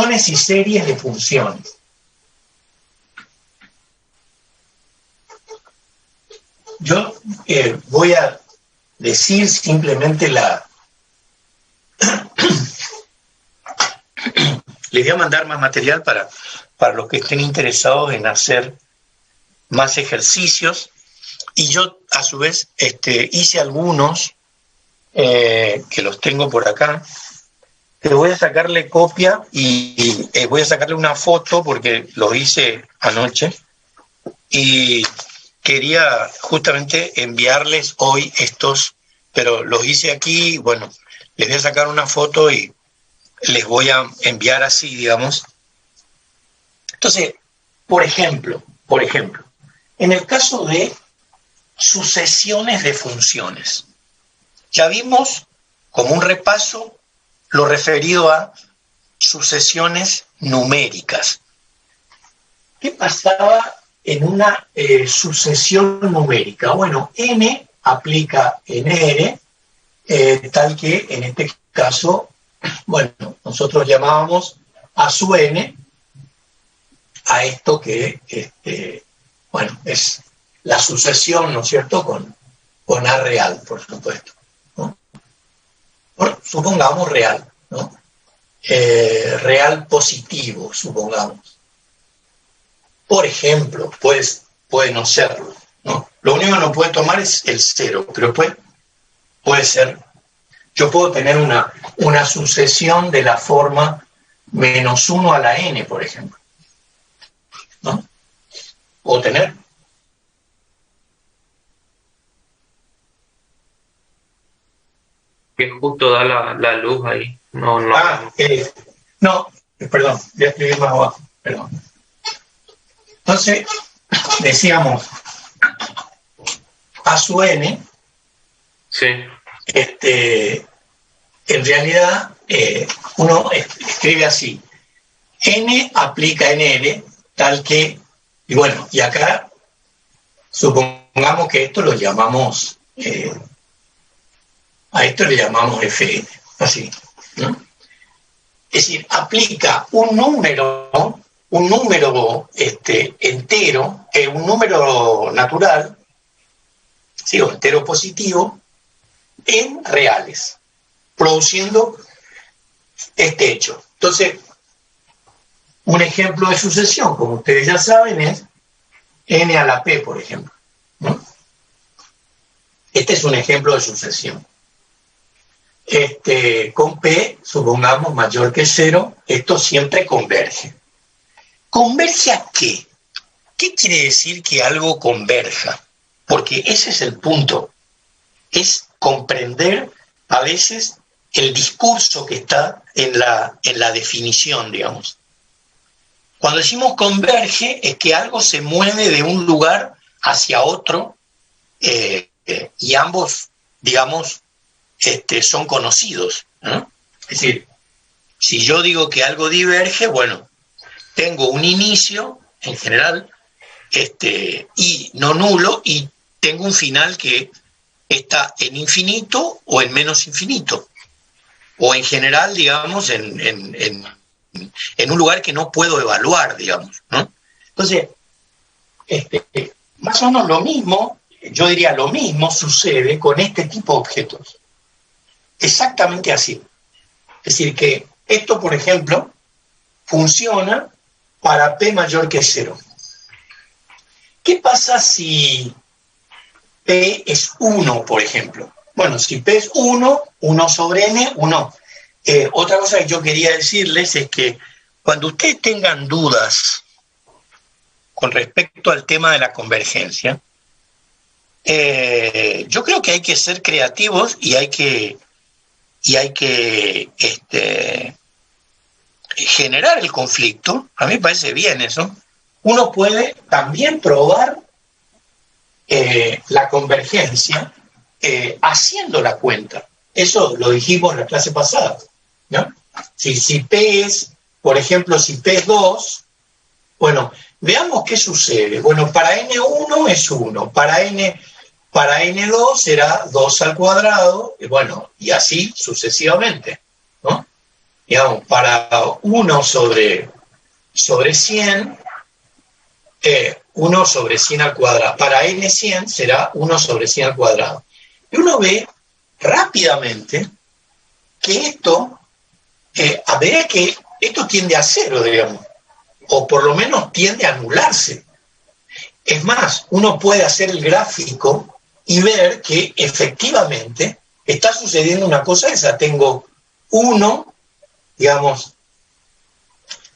y series de funciones. Yo voy a decir simplemente les voy a mandar más material para los que estén interesados en hacer más ejercicios. Y yo, a su vez, hice algunos que los tengo por acá. Te voy a sacarle copia y voy a sacarle una foto porque los hice anoche. Y quería justamente enviarles hoy estos, pero los hice aquí. Bueno, les voy a sacar una foto y les voy a enviar así, digamos. Entonces, por ejemplo, en el caso de sucesiones de funciones, ya vimos como un repaso lo referido a sucesiones numéricas. ¿Qué pasaba en una sucesión numérica? Bueno, n aplica en r, tal que en este caso, bueno, nosotros llamábamos a sub n a esto que, bueno, es la sucesión, ¿no es cierto?, con A real, por supuesto, ¿no? Bueno, supongamos real, ¿no? Real positivo, supongamos. Por ejemplo, puede no serlo, ¿no? Lo único que no puede tomar es el cero, pero puede ser. Yo puedo tener una sucesión de la forma -1 a la n, por ejemplo, ¿no? Puedo tener. Que justo da la luz ahí. No. No, perdón, voy a escribir más abajo, perdón. Entonces, decíamos, a su n, sí. En realidad, uno escribe así, n aplica en r, tal que, y bueno, y acá, supongamos que esto lo llamamos, a esto le llamamos fn, así, ¿no? Es decir, aplica un número entero, un número natural, ¿sí?, o entero positivo, en reales, produciendo este hecho. Entonces, un ejemplo de sucesión, como ustedes ya saben, es n a la p, por ejemplo, ¿no? Este es un ejemplo de sucesión. Con p, supongamos, mayor que 0, esto siempre converge. ¿Converge a qué? ¿Qué quiere decir que algo converja? Porque ese es el punto. Es comprender a veces el discurso que está en la definición, digamos. Cuando decimos converge, es que algo se mueve de un lugar hacia otro y ambos, digamos, son conocidos, ¿no? Es decir, si yo digo que algo diverge, bueno, tengo un inicio, en general, y no nulo, y tengo un final que está en infinito o en menos infinito, o en general, digamos, en un lugar que no puedo evaluar, digamos, ¿no? Entonces, más o menos lo mismo, yo diría lo mismo sucede con este tipo de objetos. Exactamente así. Es decir, que esto, por ejemplo, funciona para p mayor que 0. ¿Qué pasa si p es 1, por ejemplo? Bueno, si p es 1, 1 sobre n, 1. Otra cosa que yo quería decirles es que cuando ustedes tengan dudas con respecto al tema de la convergencia, yo creo que hay que ser creativos y hay que generar el conflicto. A mí me parece bien eso. Uno puede también probar la convergencia haciendo la cuenta. Eso lo dijimos en la clase pasada, ¿no? Si P es, por ejemplo, si P es 2, bueno, veamos qué sucede. Bueno, para N1 es 1, para N2 será 2 al cuadrado, y bueno, y así sucesivamente, ¿no? digamos, para 1 sobre 100, 1 sobre 100 al cuadrado. Para n100 será 1 sobre 100 al cuadrado. Y uno ve rápidamente que esto, a medida que esto tiende a cero, digamos, o por lo menos tiende a anularse. Es más, uno puede hacer el gráfico y ver que efectivamente está sucediendo una cosa esa. Tengo 1, digamos,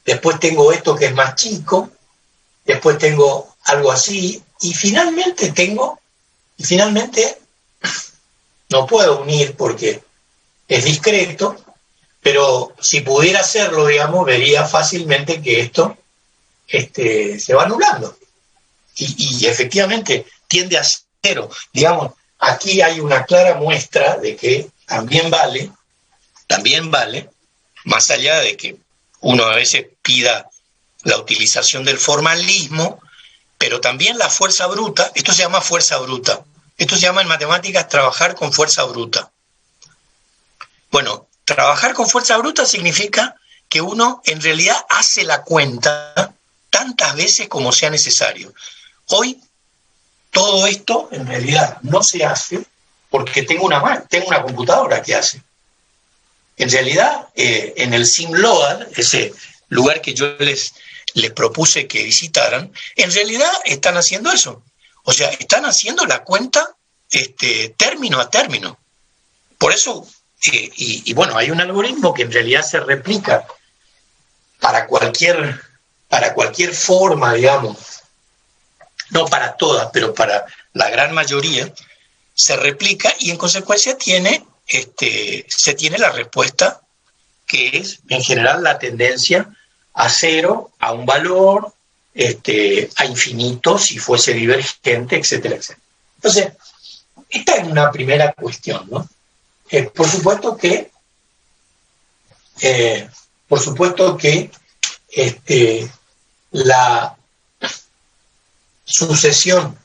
después tengo esto que es más chico, después tengo algo así, y finalmente no puedo unir porque es discreto, pero si pudiera hacerlo, digamos, vería fácilmente que esto se va anulando. Y efectivamente tiende a cero. Digamos, aquí hay una clara muestra de que también vale, más allá de que uno a veces pida la utilización del formalismo, pero también la fuerza bruta. Esto se llama fuerza bruta. Esto se llama en matemáticas trabajar con fuerza bruta. Bueno, trabajar con fuerza bruta significa que uno en realidad hace la cuenta tantas veces como sea necesario. Hoy todo esto en realidad no se hace porque tengo una computadora que hace. En realidad, en el SimLoad, ese lugar que yo les propuse que visitaran, en realidad están haciendo eso. O sea, están haciendo la cuenta término a término. Por eso, y bueno, hay un algoritmo que en realidad se replica para cualquier forma, digamos, no para todas, pero para la gran mayoría, se replica y en consecuencia se tiene la respuesta que es, en general, la tendencia a cero, a un valor, a infinito, si fuese divergente, etcétera, etcétera. Entonces, esta es una primera cuestión, ¿no? Por supuesto que la sucesión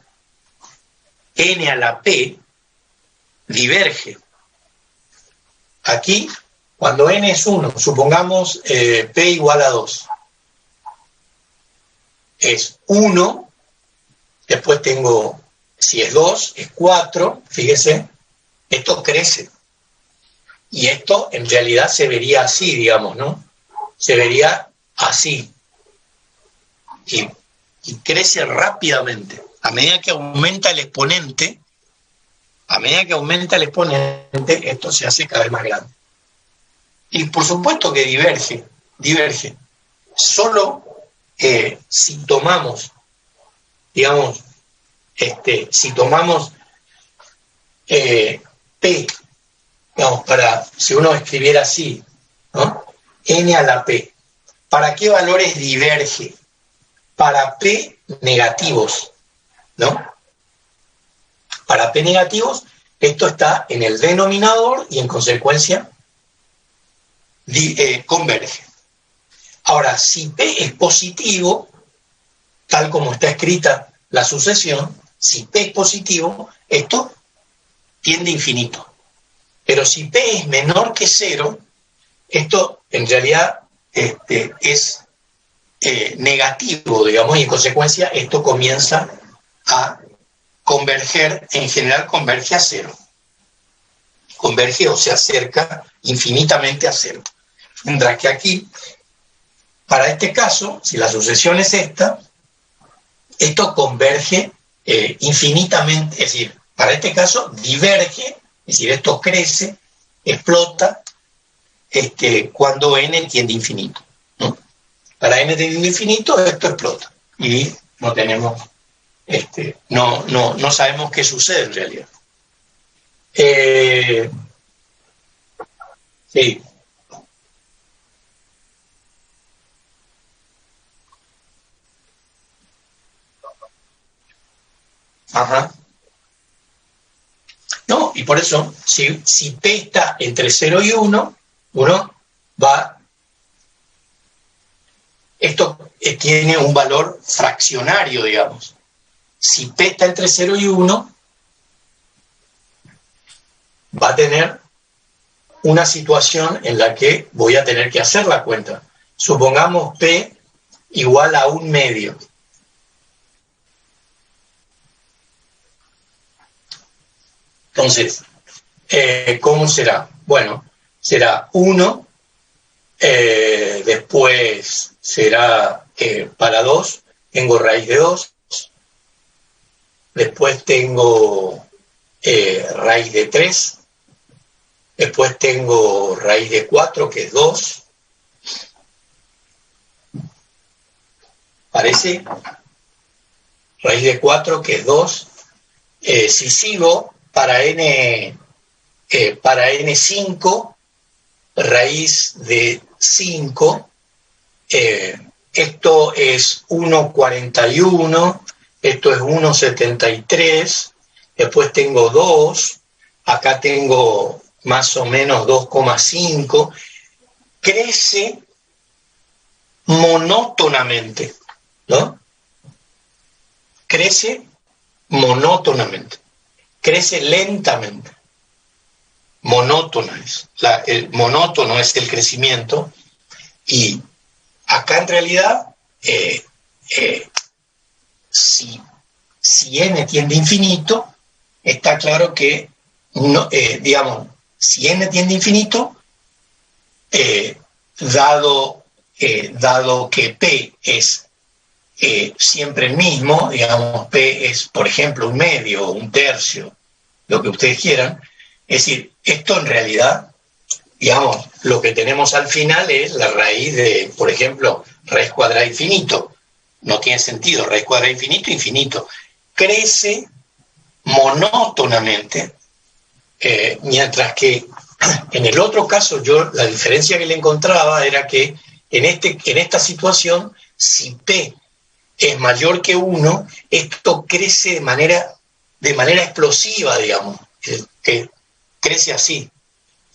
n a la p diverge. Aquí, cuando n es 1, supongamos p igual a 2, es 1, después tengo, si es 2, es 4, fíjese, esto crece. Y esto en realidad se vería así, digamos, ¿no? Se vería así. Y crece rápidamente. A medida que aumenta el exponente, esto se hace cada vez más grande. Y por supuesto que diverge. Solo si tomamos, digamos, si tomamos P, digamos, si uno escribiera así, ¿no? N a la P, ¿para qué valores diverge? Para P negativos, ¿no? Para P negativos, esto está en el denominador y en consecuencia converge. Ahora, si P es positivo, tal como está escrita la sucesión, si P es positivo, esto tiende a infinito. Pero si P es menor que 0, esto en realidad es negativo, digamos, y en consecuencia esto comienza a converger, en general converge a 0. Converge o se acerca infinitamente a 0. Mientras que aquí, para este caso, si la sucesión es esta, esto converge infinitamente, es decir, para este caso diverge, es decir, esto crece, explota, cuando n tiende a infinito, ¿no? Para n tiende a infinito, esto explota. Y no tenemos, no sabemos qué sucede en realidad. Sí. Ajá. No, y por eso, si P está entre 0 y 1, uno va... Esto tiene un valor fraccionario, digamos. Si P está entre 0 y 1, va a tener una situación en la que voy a tener que hacer la cuenta. Supongamos P igual a 1/2. Entonces, ¿cómo será? Bueno, será 1, después será para 2, tengo raíz de 2, después tengo raíz de 3, después tengo raíz de 4, que es 2. ¿Parece? Raíz de 4, que es 2. Si sigo, para n5, raíz de 5, esto es 1,41, esto es 1,73, después tengo 2, acá tengo más o menos 2,5, crece monótonamente, ¿no? Crece monótonamente, crece lentamente, monótono el monótono es el crecimiento, y acá en realidad si n tiende a infinito, está claro que no, si n tiende a infinito, dado que P es siempre el mismo, digamos, P es, por ejemplo, 1/2, 1/3, lo que ustedes quieran, es decir, esto en realidad, digamos, lo que tenemos al final es la raíz de, por ejemplo, raíz cuadrada infinito. No tiene sentido, raíz cuadrada infinito, infinito. Crece monótonamente, mientras que en el otro caso la diferencia que le encontraba era que en esta situación, si P es mayor que 1, esto crece de manera explosiva, digamos, que crece así.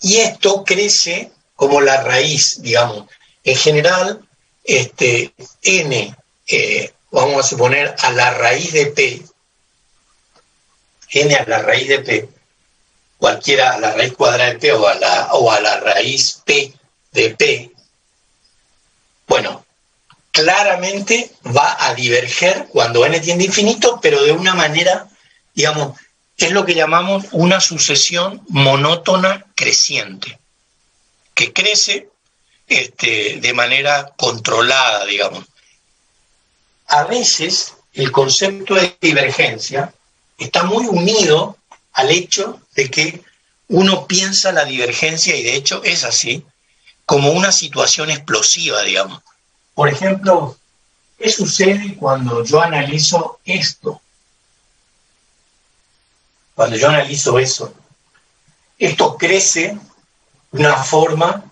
Y esto crece como la raíz, digamos. En general, n, vamos a suponer, a la raíz de P, n a la raíz de P, cualquiera, a la raíz cuadrada de P o a la raíz P de P, bueno, claramente va a diverger cuando n tiende a infinito, pero de una manera, digamos, es lo que llamamos una sucesión monótona creciente, que crece de manera controlada, digamos. A veces el concepto de divergencia está muy unido al hecho de que uno piensa la divergencia, y de hecho es así, como una situación explosiva, digamos. Por ejemplo, ¿qué sucede cuando yo analizo esto? Cuando yo analizo eso, esto crece de una forma,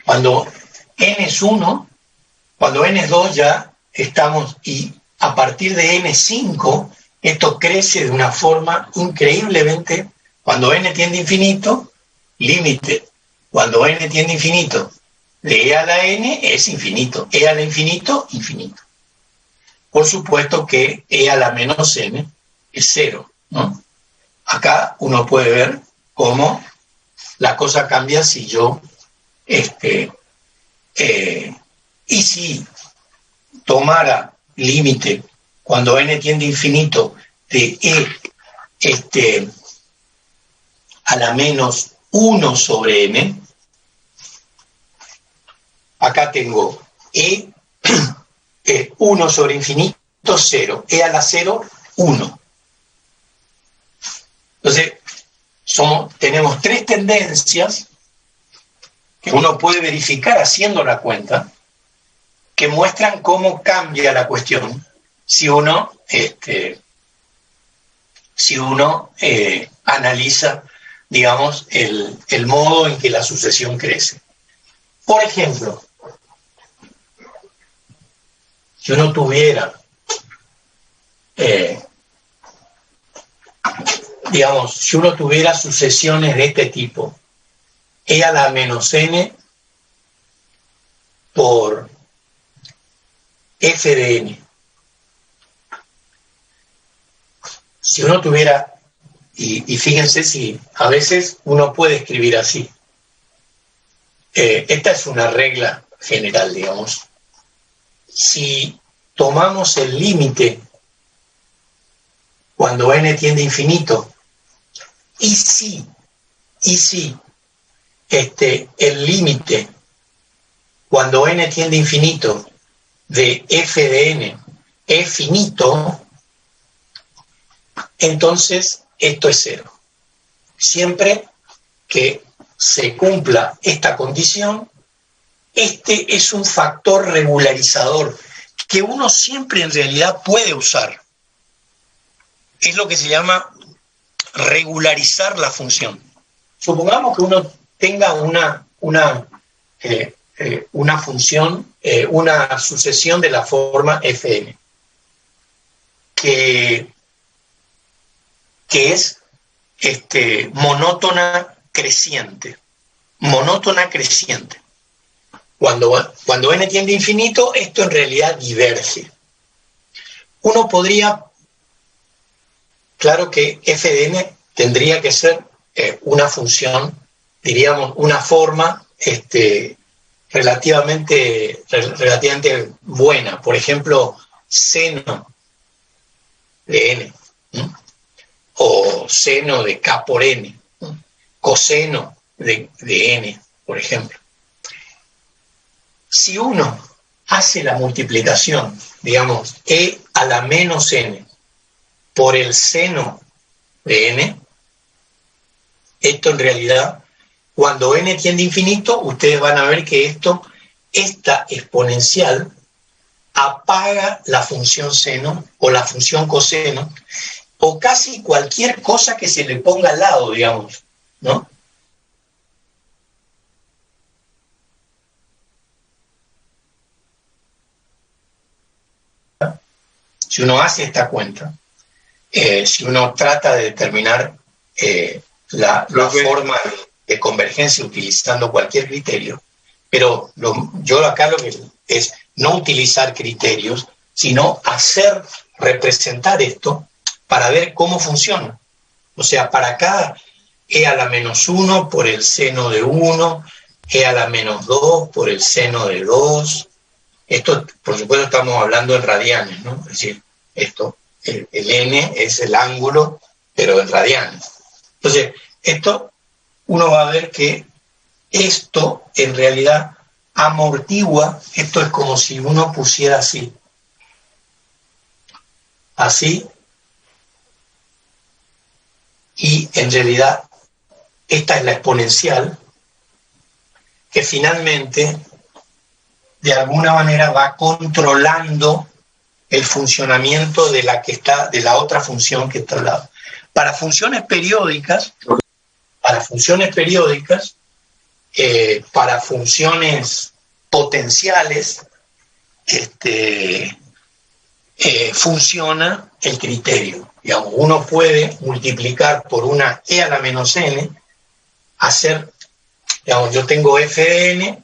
cuando n es 1, cuando n es 2 ya estamos, y a partir de n5, esto crece de una forma increíblemente, cuando n tiende a infinito, límite, cuando n tiende a infinito, de e a la n es infinito, e a la infinito, infinito. Por supuesto que e a la menos n es 0, ¿no? Acá uno puede ver cómo la cosa cambia si yo, y si tomara límite cuando n tiende a infinito de e a la menos 1 sobre n, acá tengo e 1 sobre infinito, 0, e a la 0, 1. Entonces, tenemos tres tendencias que uno puede verificar haciendo la cuenta, que muestran cómo cambia la cuestión si uno analiza, digamos, el modo en que la sucesión crece. Por ejemplo, si uno tuviera, si uno tuviera sucesiones de este tipo, e a la menos n por f de n. Si uno tuviera, y fíjense si a veces uno puede escribir así, esta es una regla general, digamos. Si tomamos el límite cuando n tiende a infinito, y si el límite cuando n tiende a infinito de f de n es finito, entonces esto es cero. Siempre que se cumpla esta condición, este es un factor regularizador que uno siempre en realidad puede usar. Es lo que se llama regularizar la función. Supongamos que uno tenga una función, una sucesión de la forma fn, que es monótona creciente. Monótona creciente. Cuando n tiende a infinito, esto en realidad diverge. Uno podría, claro que f de n tendría que ser una función, diríamos, una forma relativamente buena. Por ejemplo, seno de n, ¿no? O seno de k por n, ¿no? Coseno de n, por ejemplo. Si uno hace la multiplicación, digamos, e a la menos n por el seno de n, esto en realidad, cuando n tiende a infinito, ustedes van a ver que esta exponencial apaga la función seno o la función coseno o casi cualquier cosa que se le ponga al lado, digamos, ¿no? Si uno hace esta cuenta, si uno trata de determinar la forma de convergencia utilizando cualquier criterio, pero yo acá lo que es no utilizar criterios, sino representar esto para ver cómo funciona. O sea, para cada e a la menos 1 por el seno de 1, e a la menos 2 por el seno de 2. Esto, por supuesto, estamos hablando en radianes, ¿no? Es decir, el n es el ángulo, pero en radianes. Entonces, uno va a ver que esto en realidad amortigua, esto es como si uno pusiera así, y en realidad esta es la exponencial que finalmente de alguna manera va controlando el funcionamiento de la otra función que está al lado. Para funciones periódicas, para funciones potenciales, funciona el criterio. Digamos, uno puede multiplicar por una e a la menos n, digamos, yo tengo f de n,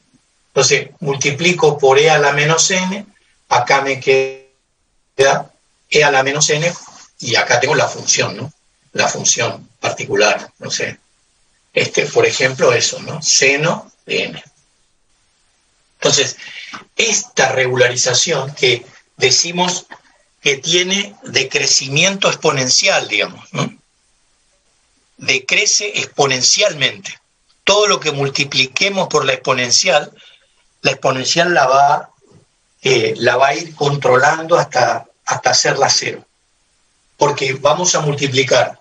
entonces multiplico por e a la menos n, acá me queda e a la menos n, y acá tengo la función, ¿no? La función particular, no sé. Por ejemplo, eso, ¿no? Seno de n. Entonces, esta regularización que decimos que tiene decrecimiento exponencial, digamos, ¿no? Decrece exponencialmente. Todo lo que multipliquemos por la exponencial la va a ir controlando hasta hacerla cero. Porque vamos a multiplicar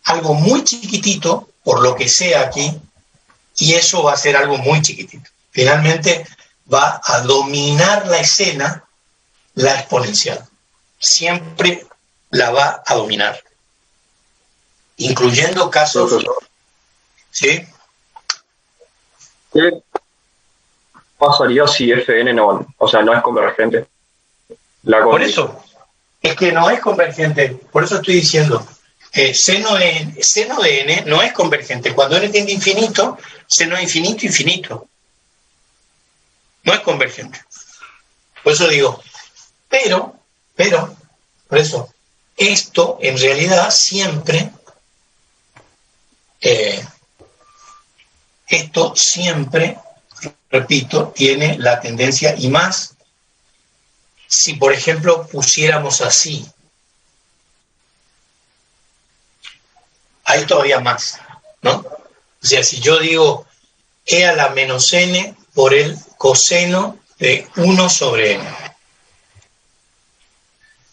algo muy chiquitito por lo que sea aquí, y eso va a ser algo muy chiquitito. Finalmente va a dominar la escena la exponencial. Siempre la va a dominar. Incluyendo casos... ¿Sí? ¿Qué pasaría si Fn no es convergente? Por eso, es que no es convergente. Por eso estoy diciendo, seno de n no es convergente. Cuando n tiende a infinito, seno de infinito, infinito. No es convergente. Por eso digo, pero, por eso, esto en realidad siempre, repito, tiene la tendencia, y más si, por ejemplo, pusiéramos así, hay todavía más, ¿no? O sea, si yo digo e a la menos n por el coseno de 1 sobre n.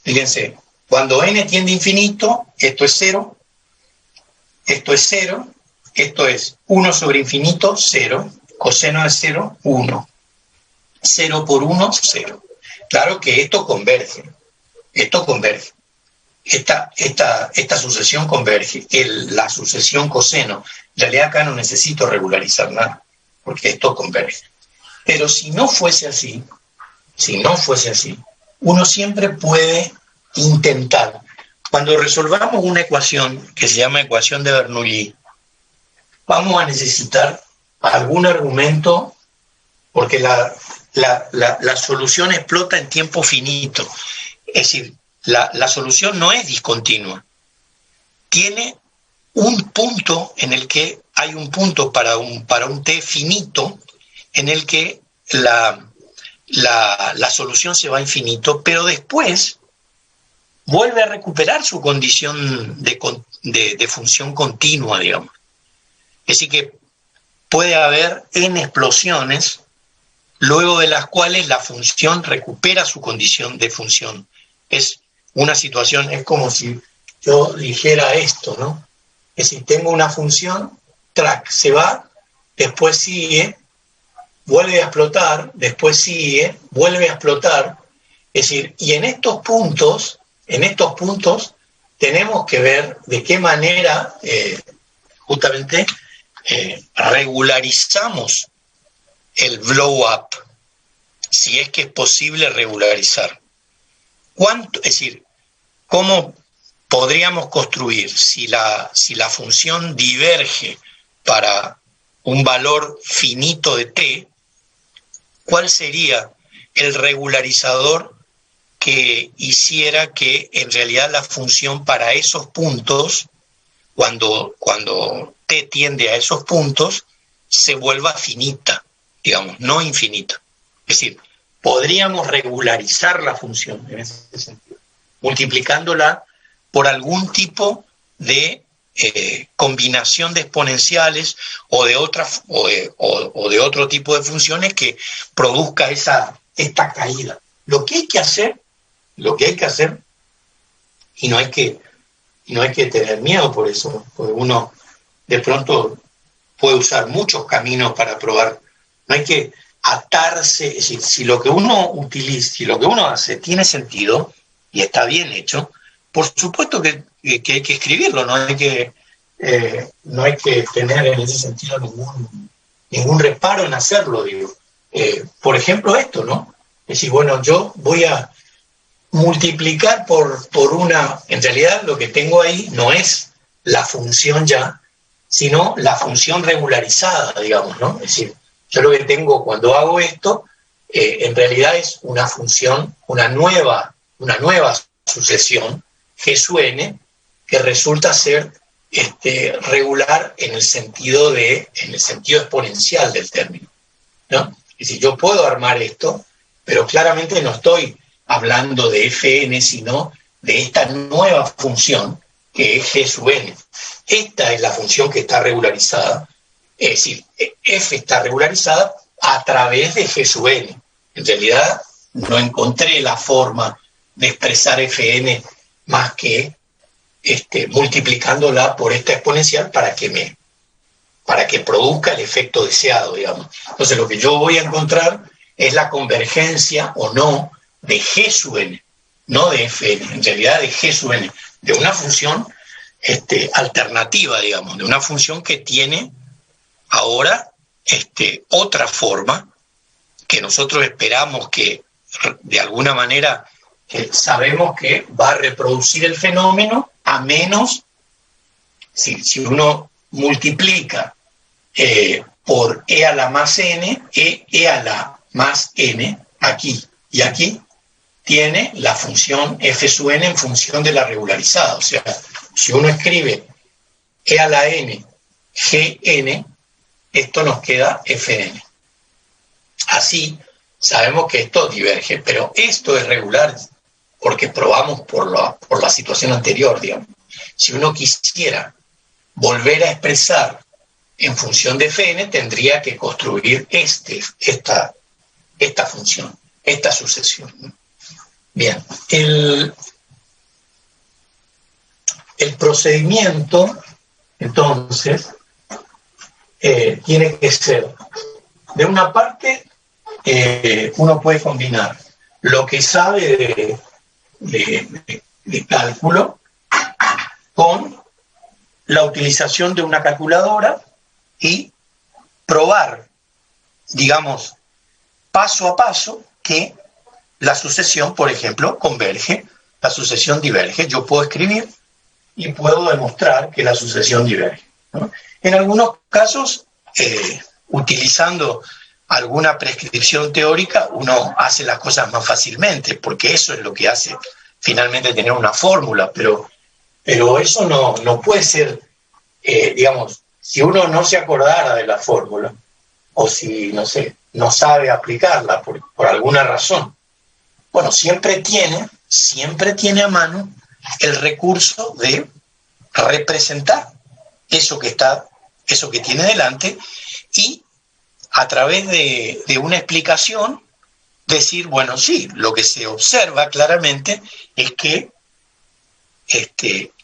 Fíjense, cuando n tiende a infinito, esto es 0, esto es 0, esto es 1 sobre infinito, 0, coseno de 0, 1. 0 por 1, 0. Claro que esto converge. Esta sucesión converge. La sucesión coseno. En realidad acá no necesito regularizar nada, porque esto converge. Pero si no fuese así, uno siempre puede intentar. Cuando resolvamos una ecuación que se llama ecuación de Bernoulli, vamos a necesitar algún argumento, porque la solución explota en tiempo finito. Es decir, la solución no es discontinua. Tiene un punto en el que hay un punto para un t finito, en el que la solución se va a infinito, pero después vuelve a recuperar su condición de función continua, digamos. Es decir, que puede haber n explosiones, luego de las cuales la función recupera su condición de función. Es una situación, es como si yo dijera esto, ¿no? Es decir, tengo una función, track, se va, después sigue, vuelve a explotar, después sigue, vuelve a explotar. Es decir, y en estos puntos tenemos que ver de qué manera justamente regularizamos el blow up, si es que es posible regularizar. Es decir, ¿cómo podríamos construir si la función diverge para un valor finito de t? ¿Cuál sería el regularizador que hiciera que en realidad la función para esos puntos, cuando t tiende a esos puntos, se vuelva finita, digamos, no infinita? Es decir, podríamos regularizar la función en ese sentido, multiplicándola por algún tipo de combinación de exponenciales o de otro tipo de funciones que produzca esta caída. Lo que hay que hacer, y no hay que tener miedo por eso, porque uno de pronto puede usar muchos caminos para probar. No hay que atarse, es decir, si lo que uno utiliza, si lo que uno hace tiene sentido y está bien hecho, por supuesto que hay que escribirlo, no hay que tener en ese sentido ningún reparo en hacerlo, digo. Por ejemplo, esto, ¿no? Es decir, bueno, yo voy a multiplicar por una, en realidad lo que tengo ahí no es la función ya, sino la función regularizada, digamos, ¿no? Es decir, yo lo que tengo cuando hago esto, en realidad es una función, una nueva sucesión, G sub n, que resulta ser regular en el sentido exponencial del término, ¿no? Es decir, yo puedo armar esto, pero claramente no estoy hablando de fn, sino de esta nueva función que es G sub n. Esta es la función que está regularizada, es decir, f está regularizada a través de G sub n. En realidad no encontré la forma de expresar fn más que multiplicándola por esta exponencial para que produzca el efecto deseado, digamos. Entonces lo que yo voy a encontrar es la convergencia o no de G sub n, no de fn, en realidad de G sub n, de una función alternativa, digamos, de una función que tiene ahora otra forma que nosotros esperamos que de alguna manera sabemos que va a reproducir el fenómeno, a menos si uno multiplica por e a la más n, e a la más n, aquí y aquí, tiene la función f sub n en función de la regularizada. O sea, si uno escribe e a la n, gn, esto nos queda fn. así, sabemos que esto diverge, pero esto es regular porque probamos por la situación anterior, digamos. Si uno quisiera volver a expresar en función de Fn, tendría que construir esta función, esta sucesión. Bien, el procedimiento, entonces, tiene que ser, de una parte, uno puede combinar lo que sabe de cálculo con la utilización de una calculadora y probar, digamos, paso a paso que la sucesión, por ejemplo, converge, la sucesión diverge. Yo puedo escribir y puedo demostrar que la sucesión diverge, ¿no? En algunos casos, utilizando alguna prescripción teórica, uno hace las cosas más fácilmente, porque eso es lo que hace finalmente tener una fórmula, pero eso no puede ser, digamos, si uno no se acordara de la fórmula, o si, no sé, no sabe aplicarla por alguna razón, bueno, siempre tiene a mano el recurso de representar eso que tiene delante y a través de una explicación decir, bueno, sí, lo que se observa claramente es que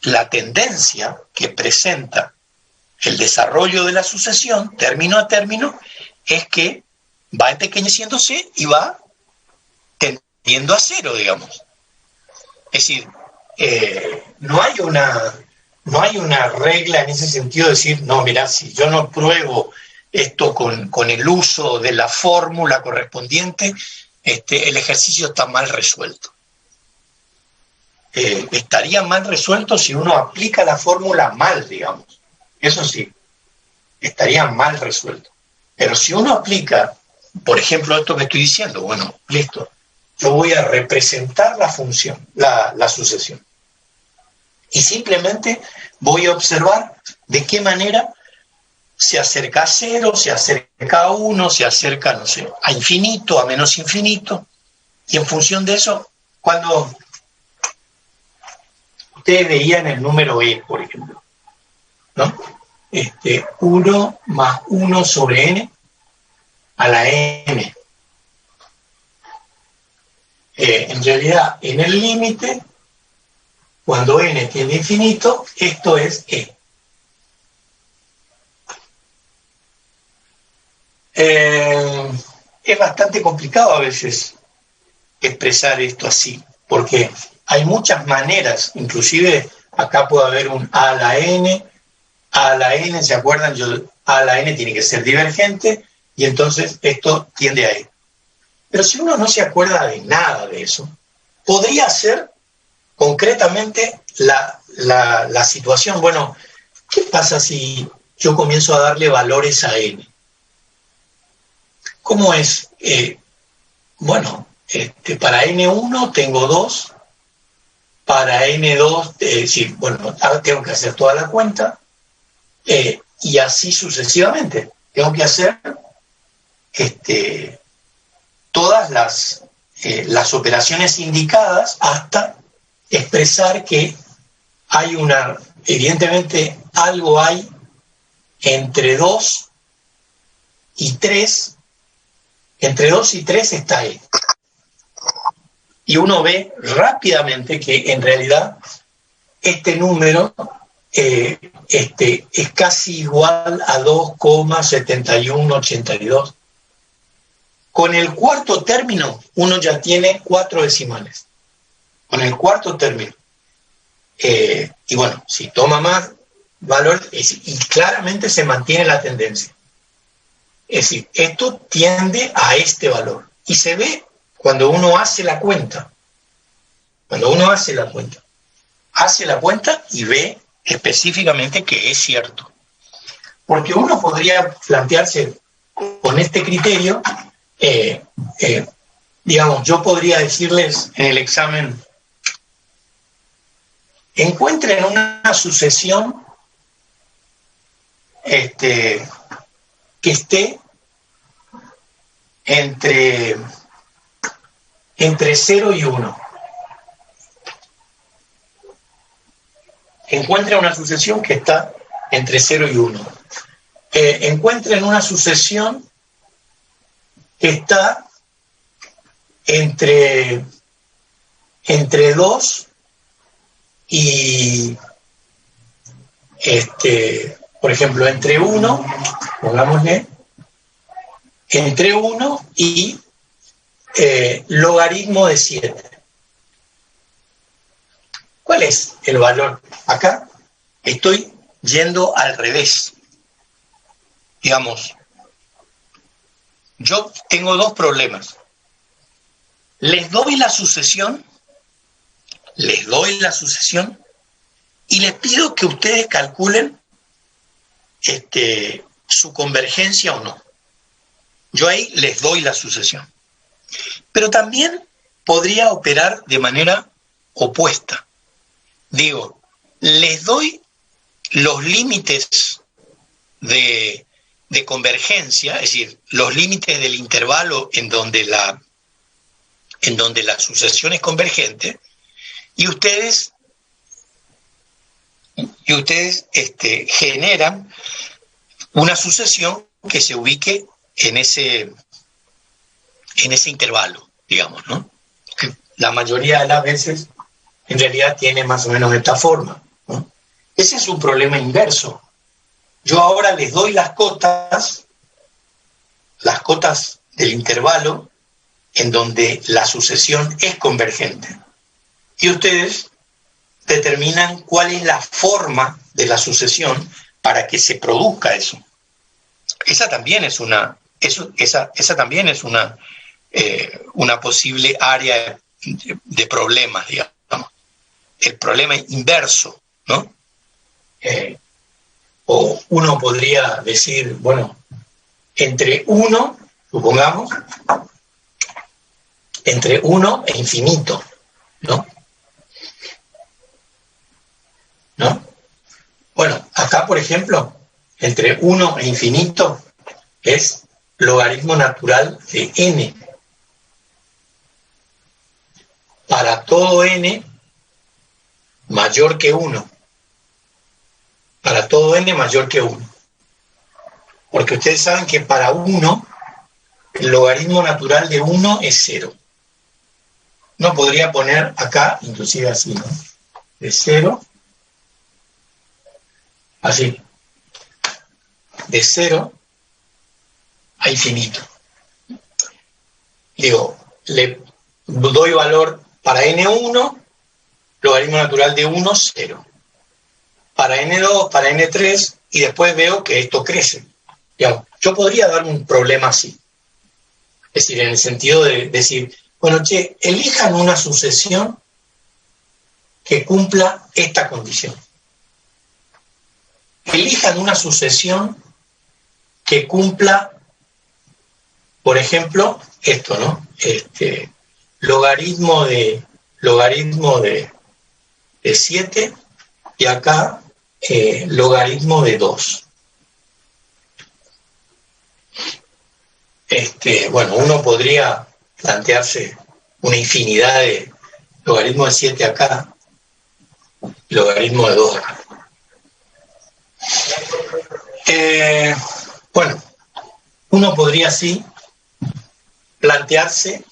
la tendencia que presenta el desarrollo de la sucesión, término a término, es que va empequeñeciéndose y va tendiendo a cero, digamos. Es decir, no hay una regla en ese sentido de decir, no, mira, si yo no pruebo esto con el uso de la fórmula correspondiente, el ejercicio está mal resuelto. Estaría mal resuelto si uno aplica la fórmula mal, digamos. Eso sí, estaría mal resuelto. Pero si uno aplica, por ejemplo, esto que estoy diciendo, bueno, listo, yo voy a representar la función, la sucesión. Y simplemente voy a observar de qué manera se acerca a cero, se acerca a uno, se acerca, no sé, a infinito, a menos infinito. Y en función de eso, cuando ustedes veían el número e, por ejemplo, ¿no? 1 más 1 sobre n a la n. En realidad, en el límite, cuando n tiende a infinito, esto es e. Es bastante complicado a veces expresar esto así, porque hay muchas maneras, inclusive acá puede haber un a a la n, ¿se acuerdan? A a la n tiene que ser divergente, y entonces esto tiende a e. Pero si uno no se acuerda de nada de eso, podría ser concretamente la situación, bueno, ¿qué pasa si yo comienzo a darle valores a n? ¿Cómo es? Bueno, para n1 tengo 2, para n2, sí, bueno, ahora tengo que hacer toda la cuenta, y así sucesivamente. Tengo que hacer todas las operaciones indicadas hasta expresar que hay evidentemente algo hay entre 2 y 3, entre 2 y 3 está E. Y uno ve rápidamente que en realidad este número es casi igual a 2,7182. Con el cuarto término, uno ya tiene 4 decimales. Con el cuarto término. Y bueno, si toma más valor, y claramente se mantiene la tendencia. Es decir, esto tiende a este valor. Y se ve cuando uno hace la cuenta. Cuando uno hace la cuenta y ve específicamente que es cierto. Porque uno podría plantearse con este criterio, digamos, yo podría decirles en el examen, encuentren una sucesión que esté entre 0 y 1. Encuentren una sucesión que está entre 0 y 1. Encuentren una sucesión que está entre 2 y, por ejemplo, entre 1, pongámosle, entre 1 y logaritmo de 7. ¿Cuál es el valor? Acá estoy yendo al revés. Digamos, yo tengo dos problemas. Les doy la sucesión y les pido que ustedes calculen su convergencia o no. Yo ahí les doy la sucesión. Pero también podría operar de manera opuesta. Digo, les doy los límites de convergencia, es decir, los límites del intervalo en donde la sucesión es convergente, y ustedes generan una sucesión que se ubique en ese intervalo, digamos, ¿no? Que la mayoría de las veces en realidad tiene más o menos esta forma, ¿no? Ese es un problema inverso. Yo ahora les doy las cotas del intervalo en donde la sucesión es convergente. Y ustedes determinan cuál es la forma de la sucesión para que se produzca eso. Esa también es una posible área de problemas, digamos. El problema inverso, ¿no? O uno podría decir, bueno, entre 1, supongamos, entre 1 e infinito, ¿no? Bueno, acá, por ejemplo, entre 1 e infinito es logaritmo natural de n. Para todo n mayor que 1. Para todo n mayor que 1. Porque ustedes saben que para 1 el logaritmo natural de 1 es 0. No podría poner acá, inclusive así, ¿no? De 0, así, de 0 a infinito. Digo, le doy valor para n1, logaritmo natural de 1, 0. Para n2, para n3, y después veo que esto crece. Digamos, yo podría dar un problema así. Es decir, en el sentido de decir, bueno, elijan una sucesión que cumpla esta condición. Elijan una sucesión que cumpla, por ejemplo, esto, ¿no? Logaritmo de 7 y acá logaritmo de 2. Bueno, uno podría plantearse una infinidad de logaritmo de 7 acá, logaritmo de 2 acá. Bueno, uno podría así plantearse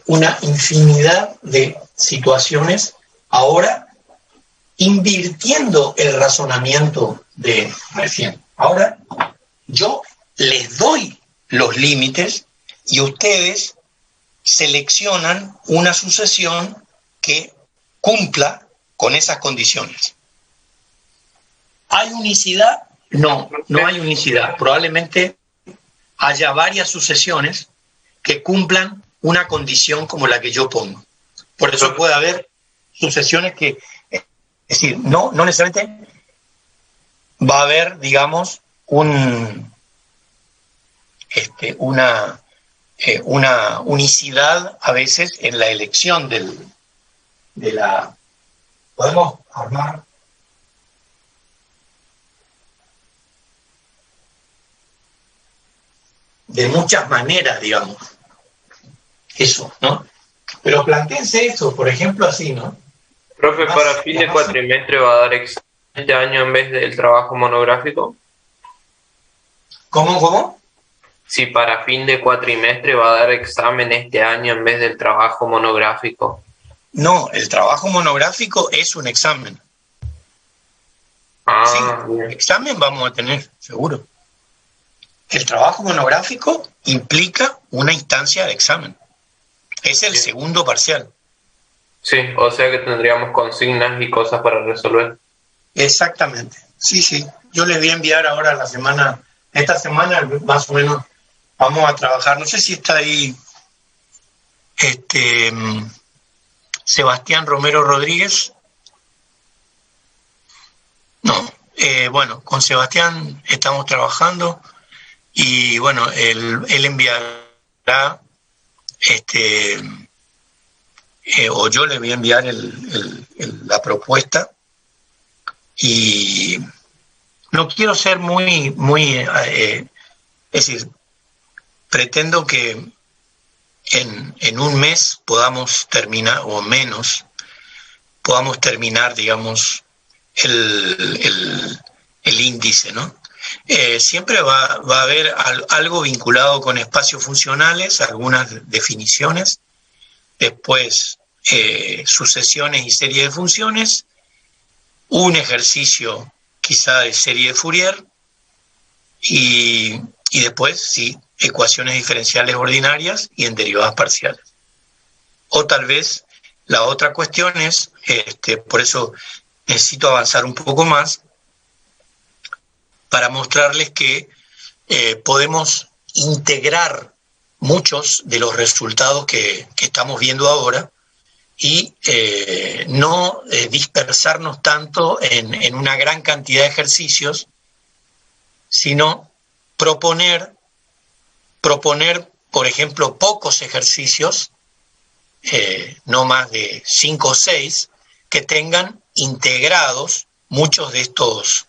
una infinidad de situaciones, ahora invirtiendo el razonamiento de recién. Ahora yo les doy los límites y ustedes seleccionan una sucesión que cumpla con esas condiciones. ¿Hay unicidad? No, no hay unicidad. Probablemente haya varias sucesiones que cumplan una condición como la que yo pongo. Por eso puede haber sucesiones que, es decir, no necesariamente va a haber, digamos, una unicidad a veces en la elección de la... Podemos armar... de muchas maneras, digamos. Eso, ¿no? Pero plantéense eso, por ejemplo, así, ¿no? Profe, para fin de cuatrimestre va a dar examen este año en vez del trabajo monográfico. ¿Cómo? Si para fin de cuatrimestre va a dar examen este año en vez del trabajo monográfico. No, el trabajo monográfico es un examen. Sí, Bien. examen vamos a tener, seguro. El trabajo monográfico implica una instancia de examen. Es el segundo parcial. Sí, o sea que tendríamos consignas y cosas para resolver. Exactamente. Sí. Yo les voy a enviar ahora esta semana más o menos vamos a trabajar. No sé si está ahí Sebastián Romero Rodríguez. No. Bueno, con Sebastián estamos trabajando y bueno, él enviará o yo le voy a enviar la propuesta y no quiero ser muy es decir, pretendo que en un mes podamos terminar, o menos, podamos terminar, digamos, el índice, ¿no? Siempre va a haber algo vinculado con espacios funcionales, algunas definiciones, después sucesiones y serie de funciones, un ejercicio quizá de serie de Fourier y después, sí, ecuaciones diferenciales ordinarias y en derivadas parciales. O tal vez la otra cuestión es, por eso necesito avanzar un poco más, para mostrarles que podemos integrar muchos de los resultados que estamos viendo ahora y no dispersarnos tanto en una gran cantidad de ejercicios, sino proponer, por ejemplo, pocos ejercicios, no más de 5 o 6, que tengan integrados muchos de estos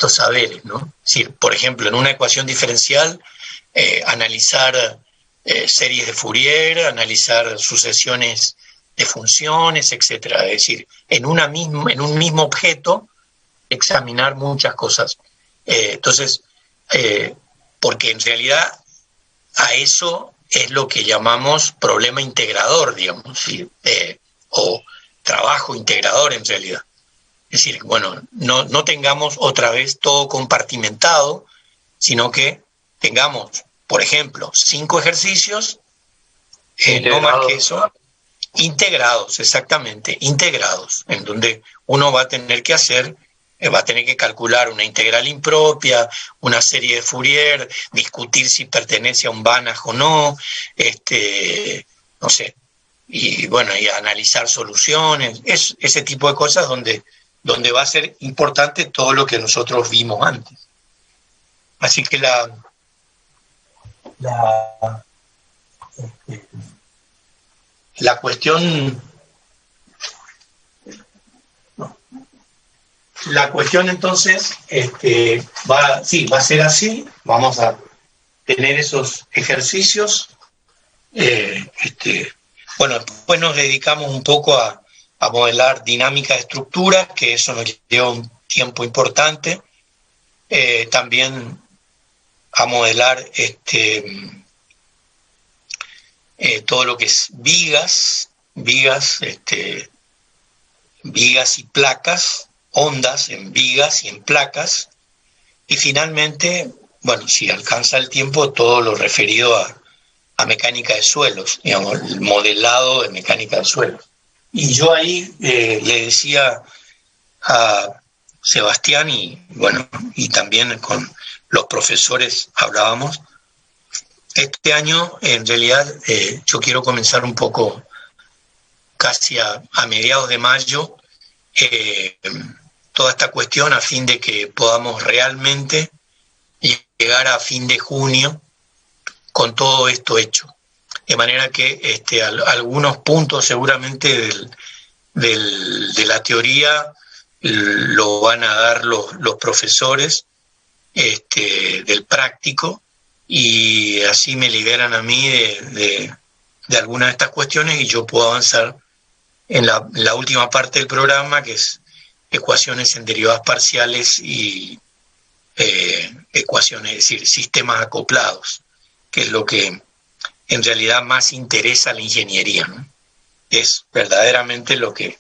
saberes, ¿no? Es decir, por ejemplo, en una ecuación diferencial, analizar series de Fourier, analizar sucesiones de funciones, etcétera. Es decir, en un mismo objeto, examinar muchas cosas. Entonces, porque en realidad a eso es lo que llamamos problema integrador, digamos, ¿sí? O trabajo integrador en realidad. Es decir, bueno, no tengamos otra vez todo compartimentado, sino que tengamos, por ejemplo, 5 ejercicios, no más que eso, integrados, exactamente, integrados, en donde uno va a tener que calcular una integral impropia, una serie de Fourier, discutir si pertenece a un Banach o no, no sé, y bueno, y analizar soluciones, ese tipo de cosas donde va a ser importante todo lo que nosotros vimos antes. Así que la cuestión entonces va a ser así. Vamos a tener esos ejercicios. Bueno, después nos dedicamos un poco a modelar dinámica de estructuras, que eso nos lleva un tiempo importante. También a modelar todo lo que es vigas y placas, ondas en vigas y en placas, y finalmente, bueno, si alcanza el tiempo, todo lo referido a mecánica de suelos, digamos, el modelado de mecánica de suelos. Y yo ahí le decía a Sebastián y bueno, y también con los profesores hablábamos, este año en realidad yo quiero comenzar un poco casi a mediados de mayo toda esta cuestión a fin de que podamos realmente llegar a fin de junio con todo esto hecho. De manera que algunos puntos seguramente de la teoría lo van a dar los profesores del práctico, y así me liberan a mí de algunas de estas cuestiones y yo puedo avanzar en la última parte del programa, que es ecuaciones en derivadas parciales y ecuaciones, es decir, sistemas acoplados, que es lo que en realidad más interesa a la ingeniería, ¿no? Es verdaderamente lo que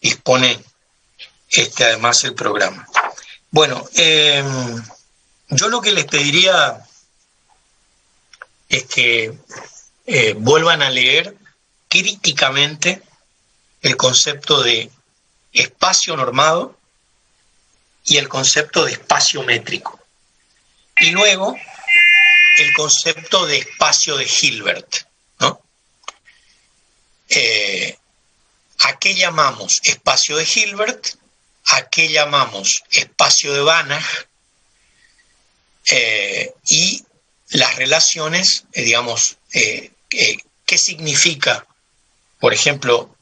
dispone además el programa. Bueno, yo lo que les pediría es que vuelvan a leer críticamente el concepto de espacio normado y el concepto de espacio métrico. Y luego el concepto de espacio de Hilbert, ¿no? ¿A qué llamamos espacio de Hilbert? ¿A qué llamamos espacio de Banach? Y las relaciones, digamos, ¿qué significa? Por ejemplo,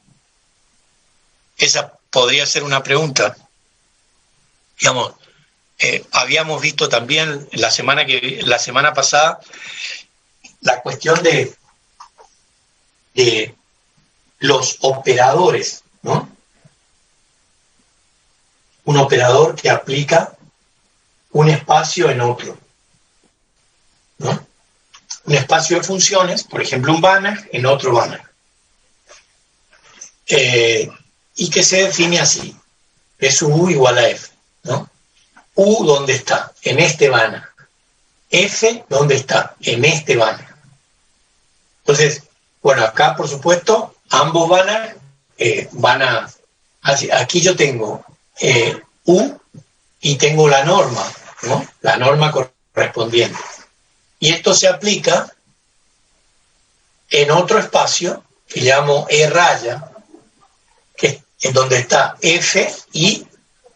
esa podría ser una pregunta. Digamos, habíamos visto también la semana pasada la cuestión de los operadores, ¿no? Un operador que aplica un espacio en otro, ¿no? Un espacio de funciones, por ejemplo un Banach en otro Banach, y que se define así: es U igual a F, ¿no? U, ¿dónde está? En este Banach. F, ¿dónde está? En este Banach. Entonces, bueno, acá por supuesto ambos Banach van a... Aquí yo tengo U y tengo la norma, ¿no? La norma correspondiente. Y esto se aplica en otro espacio que llamo E raya, que es donde está F y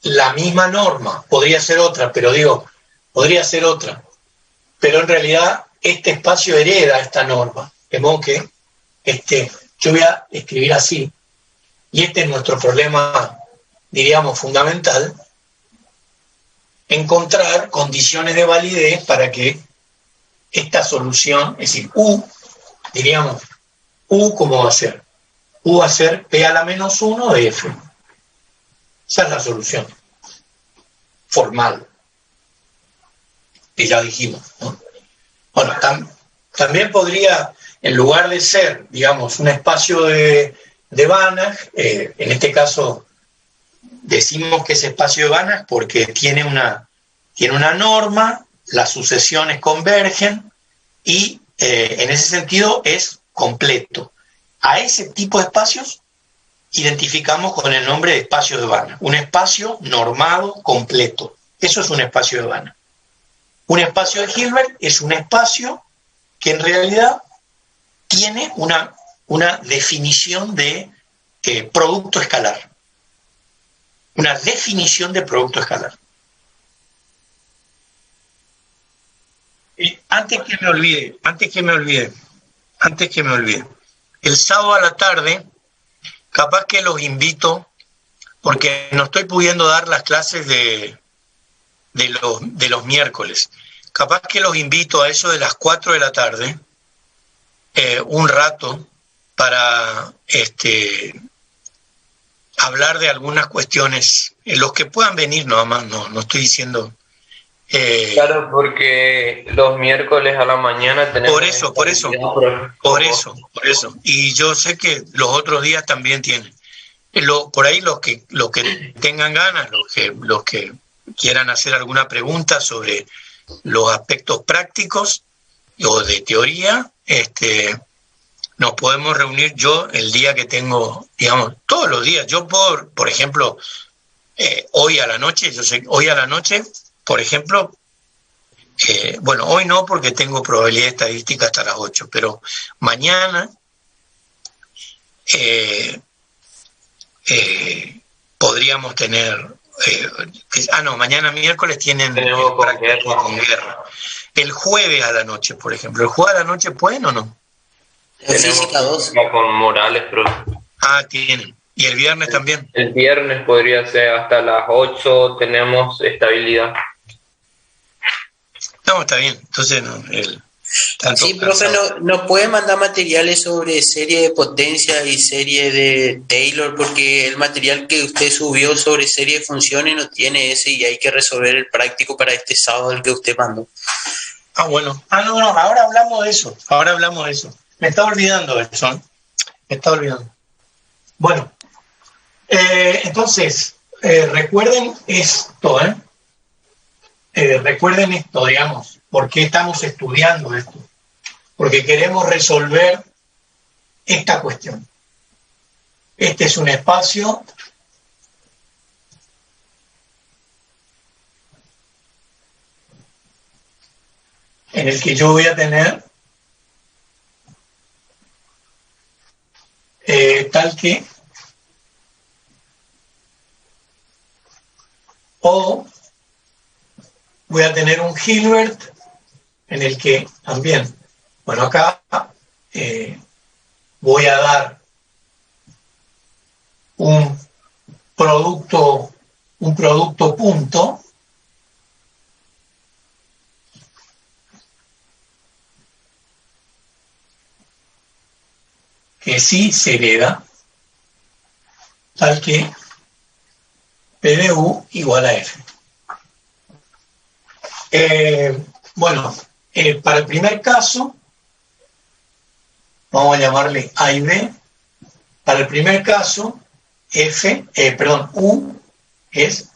la misma norma. Podría ser otra, pero digo, podría ser otra. Pero en realidad este espacio hereda esta norma. De modo que yo voy a escribir así, y este es nuestro problema, diríamos, fundamental: encontrar condiciones de validez para que esta solución, es decir, U, diríamos, U, ¿cómo va a ser? U va a ser P a la menos 1 de F. Esa es la solución formal, que ya dijimos, ¿no? Bueno, también podría, en lugar de ser, digamos, un espacio de Banach, en este caso decimos que es espacio de Banach porque tiene una norma, las sucesiones convergen y en ese sentido es completo. A ese tipo de espacios identificamos con el nombre de espacio de Banach, un espacio normado completo. Eso es un espacio de Banach. Un espacio de Hilbert es un espacio que en realidad tiene una definición de producto escalar. Una definición de producto escalar. Y antes que me olvide, el sábado a la tarde, capaz que los invito, porque no estoy pudiendo dar las clases de los miércoles, capaz que los invito a eso de las 4 de la tarde, un rato, para hablar de algunas cuestiones, los que puedan venir, nada más, no estoy diciendo... Claro, porque los miércoles a la mañana tenemos... Por eso. Y yo sé que los otros días también tienen. Por ahí los que tengan ganas, los que quieran hacer alguna pregunta sobre los aspectos prácticos o de teoría, nos podemos reunir. Yo el día que tengo, digamos, todos los días. Yo por ejemplo, hoy a la noche, por ejemplo, bueno, hoy no porque tengo probabilidad estadística hasta las 8, pero mañana podríamos tener... mañana miércoles tienen práctica con guerra. El jueves a la noche, por ejemplo. ¿El jueves a la noche pueden o no? Física 2. Con Morales, pero... tienen. ¿Y el viernes también? El viernes podría ser hasta las 8, tenemos estabilidad. No, está bien. Entonces, no, tanto Sí, profe, ¿nos puede mandar materiales sobre serie de potencia y serie de Taylor? Porque el material que usted subió sobre serie de funciones no tiene ese y hay que resolver el práctico para este sábado el que usted mandó. Ah, bueno. Ah, no, ahora hablamos de eso. Me estaba olvidando de eso. Me estaba olvidando. Bueno, entonces, recuerden esto, recuerden esto, digamos, ¿por qué estamos estudiando esto? Porque queremos resolver esta cuestión. Este es un espacio en el que yo voy a tener tal que o voy a tener un Hilbert en el que también, bueno, acá voy a dar un producto punto que sí se hereda tal que P de U igual a F. Bueno, para el primer caso, vamos a llamarle A y B. Para el primer caso, U es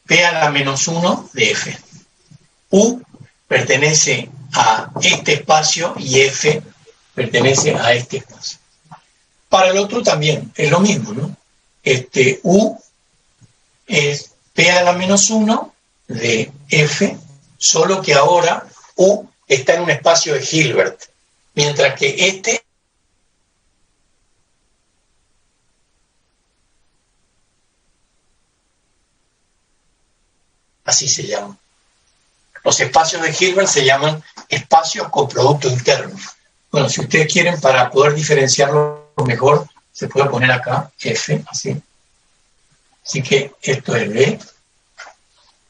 P a la menos 1 de F. U pertenece a este espacio y F pertenece a este espacio. Para el otro también es lo mismo, ¿no? U es P a la menos 1 de F, solo que ahora U está en un espacio de Hilbert, mientras que así se llama. Los espacios de Hilbert se llaman espacios con producto interno. Bueno, si ustedes quieren, para poder diferenciarlo mejor, se puede poner acá F, así. Así que esto es B,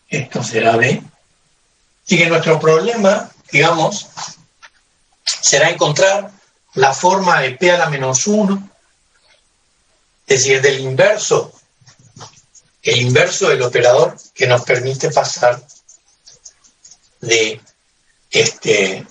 esto será B. Así que nuestro problema, digamos, será encontrar la forma de P a la menos 1, es decir, el inverso del operador que nos permite pasar de que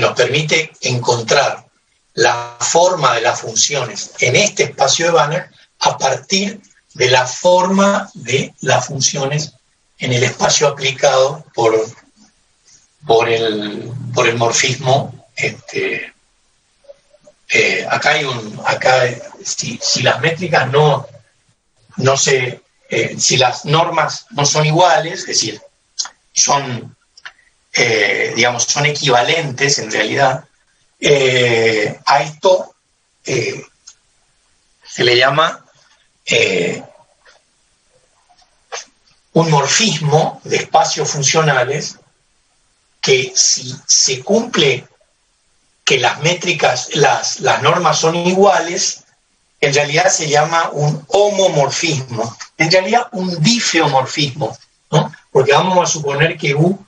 nos permite encontrar la forma de las funciones en este espacio de Banach a partir de la forma de las funciones en el espacio aplicado por el morfismo. Si las métricas si las normas no son iguales, es decir, son equivalentes en realidad, a esto se le llama un morfismo de espacios funcionales que, si se cumple que las métricas, las normas son iguales, en realidad se llama un homomorfismo, en realidad un difeomorfismo, ¿no? Porque vamos a suponer que U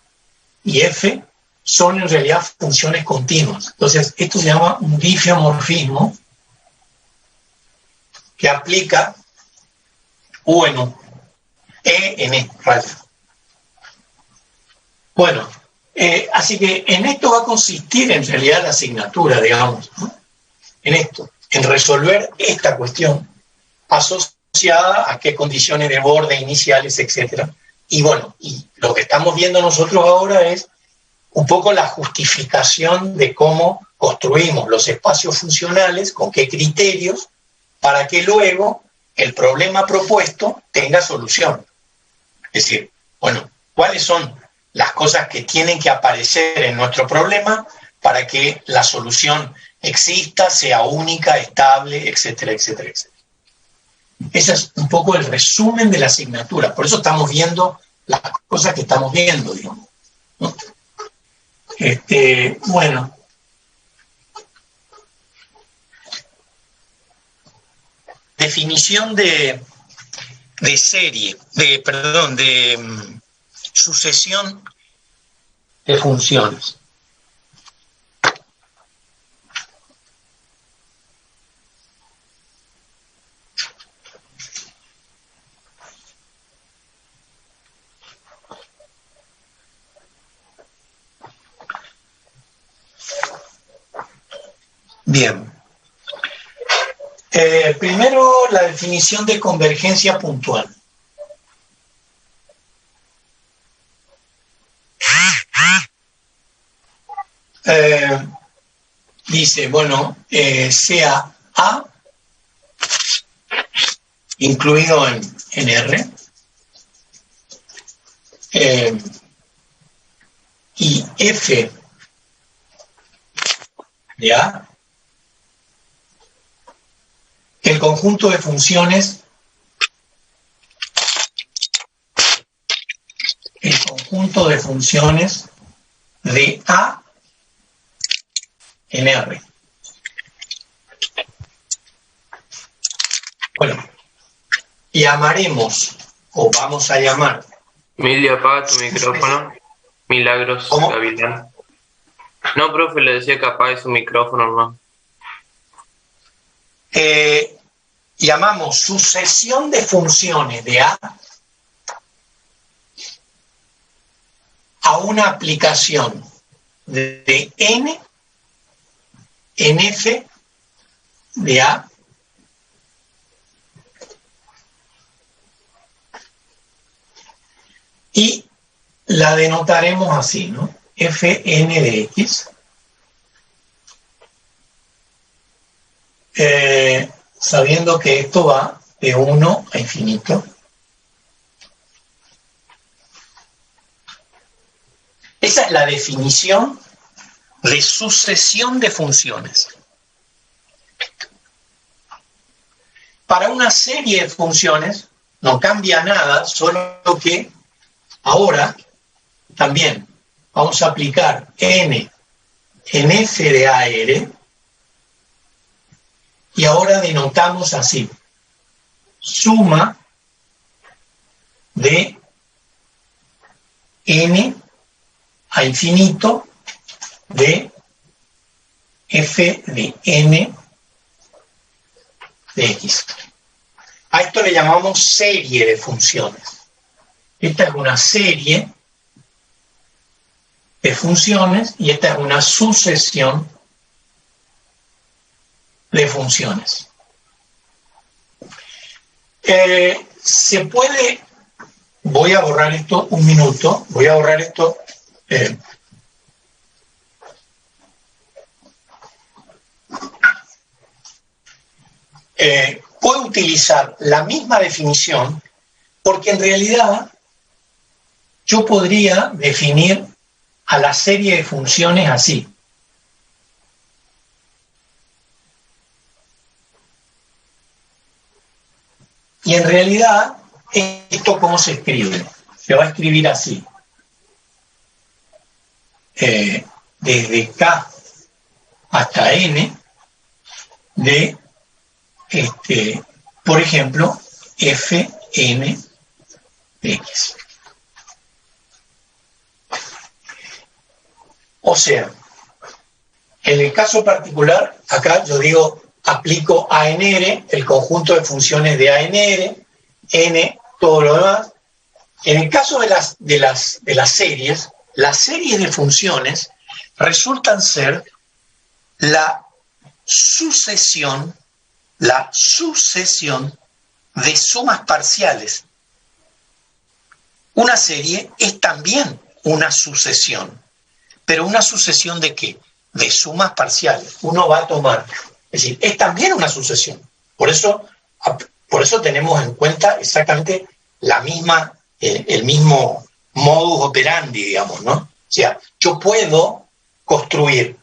y F son en realidad funciones continuas. Entonces, esto se llama un difeomorfismo que aplica U en U, E en E, raya. Bueno, así que en esto va a consistir en realidad la asignatura, digamos, ¿no? En esto, en resolver esta cuestión asociada a qué condiciones de borde iniciales, etcétera. Y bueno, y lo que estamos viendo nosotros ahora es un poco la justificación de cómo construimos los espacios funcionales, con qué criterios, para que luego el problema propuesto tenga solución. Es decir, bueno, ¿cuáles son las cosas que tienen que aparecer en nuestro problema para que la solución exista, sea única, estable, etcétera, etcétera, etcétera? Ese es un poco el resumen de la asignatura. Por eso estamos viendo las cosas que estamos viendo, digamos, ¿no? Bueno. Definición de serie, de sucesión de funciones. Bien. Primero, la definición de convergencia puntual. Dice, bueno, sea A incluido en R y F de A, el conjunto de funciones de A en R. Bueno, llamaremos, o vamos a llamar. Emilia, apaga tu micrófono. Milagros, ¿Cómo? Gavilán. No, profe, le decía que apague su micrófono, ¿no? Llamamos sucesión de funciones de A a una aplicación de N en F de A y la denotaremos así, ¿no? Fn de X. Sabiendo que esto va de 1 a infinito. Esa es la definición de sucesión de funciones. Para una serie de funciones no cambia nada, solo que ahora también vamos a aplicar n en f de AR y ahora denotamos así: suma de n a infinito de f de n de x. A esto le llamamos serie de funciones. Esta es una serie de funciones y esta es una sucesión de funciones. Se puede, voy a borrar esto un minuto, voy a borrar esto. Puedo utilizar la misma definición porque en realidad yo podría definir a la serie de funciones así. Y en realidad, ¿esto cómo se escribe? Se va a escribir así. Desde K hasta N de, por ejemplo, Fn de X. O sea, en el caso particular, acá yo digo, aplico A en R, el conjunto de funciones de A en R, N, todo lo demás. En el caso de las series de funciones resultan ser la sucesión de sumas parciales. Una serie es también una sucesión. ¿Pero una sucesión de qué? De sumas parciales. Uno va a tomar, es decir, es también una sucesión. Por eso tenemos en cuenta exactamente el mismo modus operandi, digamos, ¿no? O sea, yo puedo construir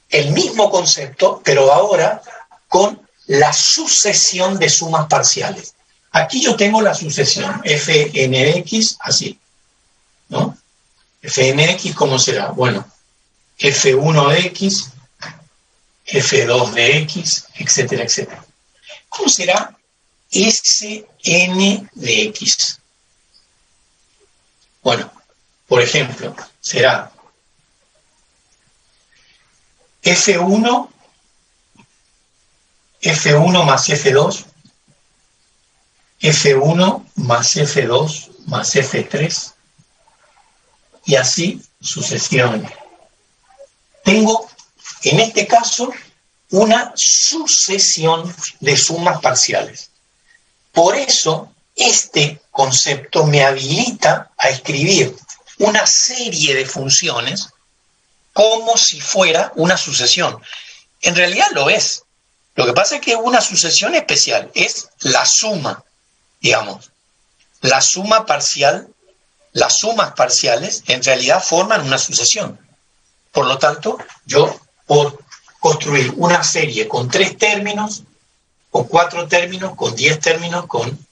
el mismo concepto, pero ahora con la sucesión de sumas parciales. Aquí yo tengo la sucesión Fn de X, así, ¿no? Fn de X, ¿cómo será? Bueno, F1 de X, F2 de X, etcétera, etcétera. ¿Cómo será Sn de X? Bueno, por ejemplo, será F1 más F2, F1 más F2 más F3, y así sucesivamente. Tengo, en este caso, una sucesión de sumas parciales. Por eso, este concepto me habilita a escribir una serie de funciones como si fuera una sucesión. En realidad lo es. Lo que pasa es que es una sucesión especial, es la suma, digamos. La suma parcial, las sumas parciales en realidad forman una sucesión. Por lo tanto, yo puedo construir una serie con 3 términos, con 4 términos, con 10 términos, con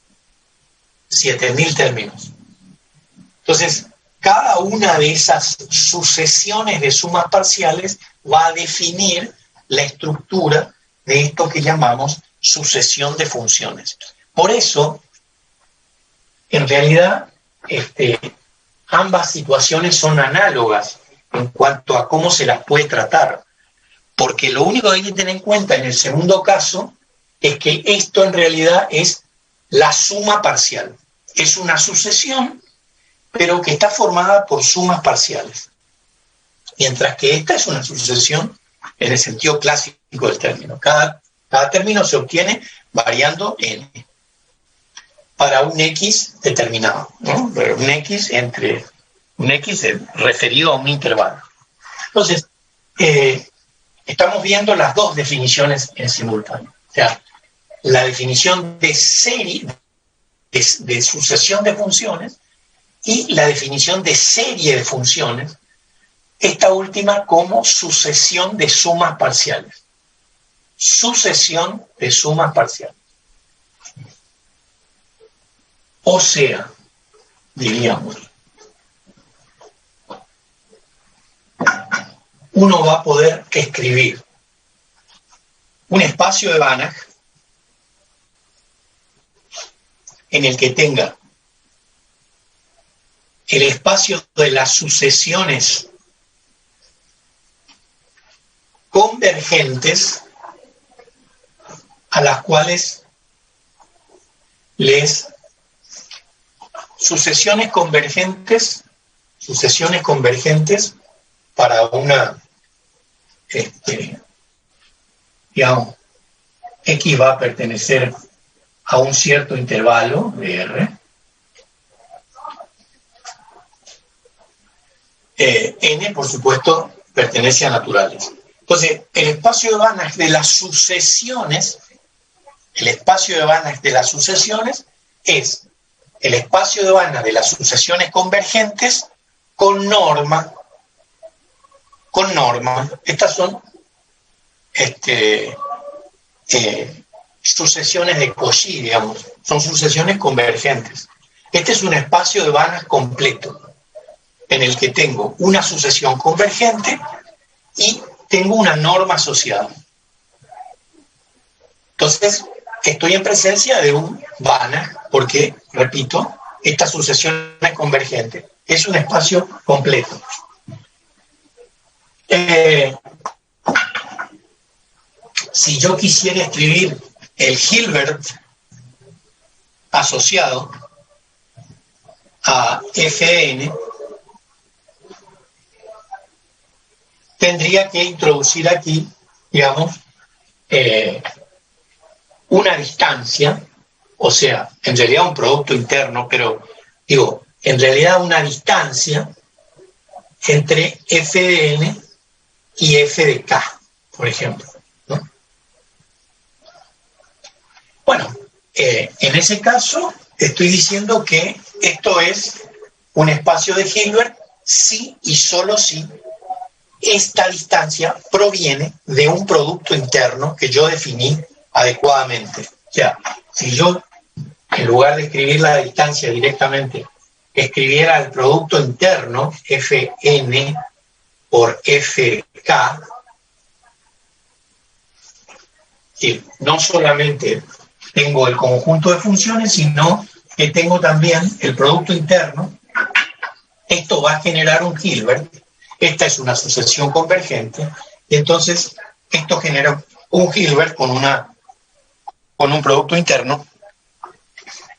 7.000 términos. Entonces, cada una de esas sucesiones de sumas parciales va a definir la estructura de esto que llamamos sucesión de funciones. Por eso, en realidad, ambas situaciones son análogas en cuanto a cómo se las puede tratar. Porque lo único que hay que tener en cuenta en el segundo caso es que esto en realidad es la suma parcial. Es una sucesión, pero que está formada por sumas parciales. Mientras que esta es una sucesión en el sentido clásico del término. Cada término se obtiene variando n para un x determinado, ¿no? Un x referido a un intervalo. Entonces, estamos viendo las dos definiciones en simultáneo. O sea, la definición de serie, de sucesión de funciones, y la definición de serie de funciones, esta última como sucesión de sumas parciales. Sucesión de sumas parciales. O sea, diríamos, uno va a poder escribir un espacio de Banach en el que tenga el espacio de las sucesiones convergentes a las cuales sucesiones convergentes para una, digamos, X va a pertenecer a un cierto intervalo de R. N, por supuesto, pertenece a naturales. Entonces, el espacio de Banach de las sucesiones, es el espacio de Banach de las sucesiones convergentes con norma. Estas son sucesiones de Cauchy, digamos. Son sucesiones convergentes. Este es un espacio de Banach completo, en el que tengo una sucesión convergente y tengo una norma asociada. Entonces, estoy en presencia de un Banach, porque, repito, esta sucesión es convergente. Es un espacio completo. Si yo quisiera escribir el Hilbert asociado a Fn, tendría que introducir aquí, digamos, una distancia, o sea, en realidad un producto interno, pero digo, en realidad una distancia entre f de n y f de k, por ejemplo, ¿no? Bueno, en ese caso estoy diciendo que esto es un espacio de Hilbert si y solo si esta distancia proviene de un producto interno que yo definí adecuadamente. O sea, si yo, en lugar de escribir la distancia directamente, escribiera el producto interno, Fn por Fk, y no solamente tengo el conjunto de funciones, sino que tengo también el producto interno, esto va a generar un Hilbert. Esta es una sucesión convergente Y entonces esto genera un Hilbert con un producto interno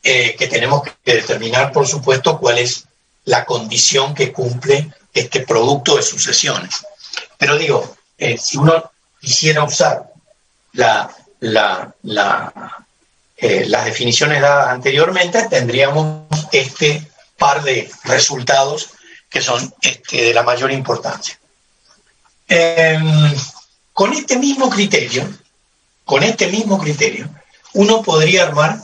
que tenemos que determinar, por supuesto, cuál es la condición que cumple este producto de sucesiones. Pero digo, si uno quisiera usar las definiciones dadas anteriormente, tendríamos este par de resultados que son de la mayor importancia. Con este mismo criterio, uno podría armar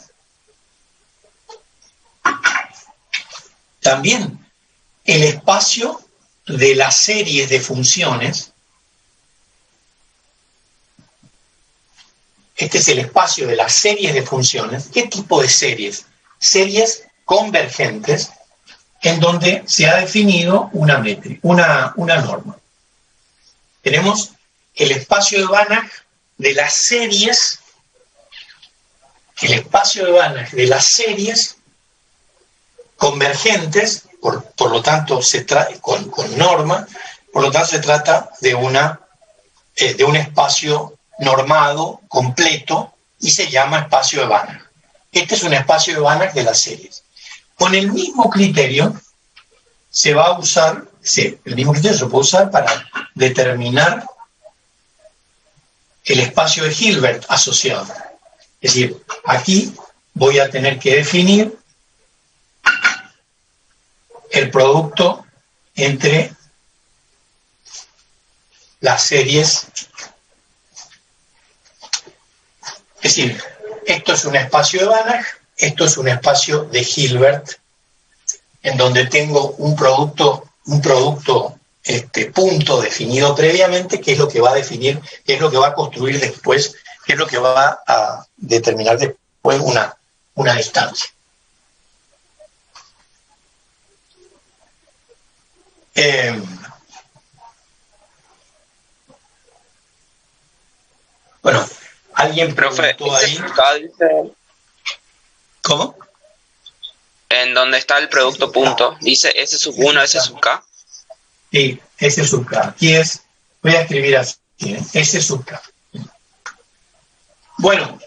también el espacio de las series de funciones. Este es el espacio de las series de funciones. ¿Qué tipo de series? Series convergentes en donde se ha definido una norma. Tenemos el espacio de Banach de las series, convergentes, por lo tanto con norma, por lo tanto se trata de un espacio normado, completo, y se llama espacio de Banach. Este es un espacio de Banach de las series. Con el mismo criterio se puede usar para determinar el espacio de Hilbert asociado. Es decir, aquí voy a tener que definir el producto entre las series. Es decir, esto es un espacio de Banach, esto es un espacio de Hilbert, en donde tengo un producto punto definido previamente, que es lo que va a definir, que es lo que va a construir después, que es lo que va a determinar después una distancia. Bueno, alguien preguntó ahí. ¿Cómo? En donde está el producto punto, dice S sub 1, S sub K. Sí, S sub K. Aquí voy a escribir así, S sub K. Bueno,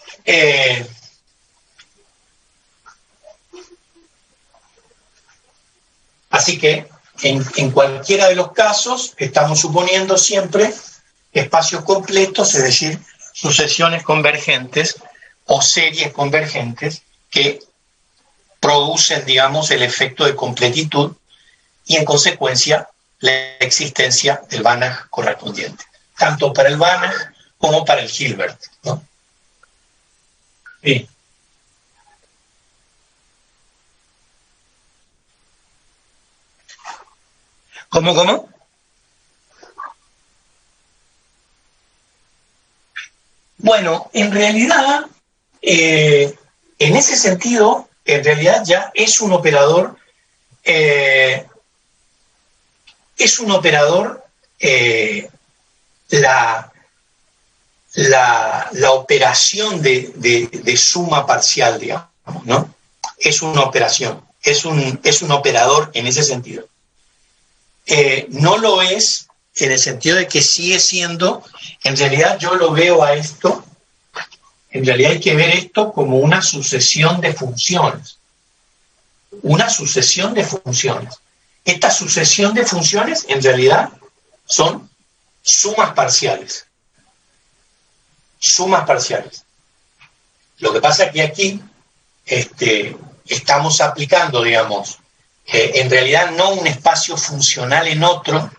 así que en cualquiera de los casos estamos suponiendo siempre espacios completos, es decir, sucesiones convergentes o series convergentes que producen, digamos, el efecto de completitud y, en consecuencia, la existencia del Banach correspondiente, tanto para el Banach como para el Hilbert, ¿no? Sí. ¿Cómo? Bueno, en realidad, en ese sentido, en realidad ya es un operador, la operación de suma parcial, digamos, ¿no? Es una operación, es un operador en ese sentido. No lo es en el sentido de que sigue siendo, en realidad yo lo veo a esto, en realidad hay que ver esto como una sucesión de funciones. Una sucesión de funciones. Esta sucesión de funciones en realidad son sumas parciales. Sumas parciales. Lo que pasa es que aquí estamos aplicando, digamos, en realidad no un espacio funcional en otro,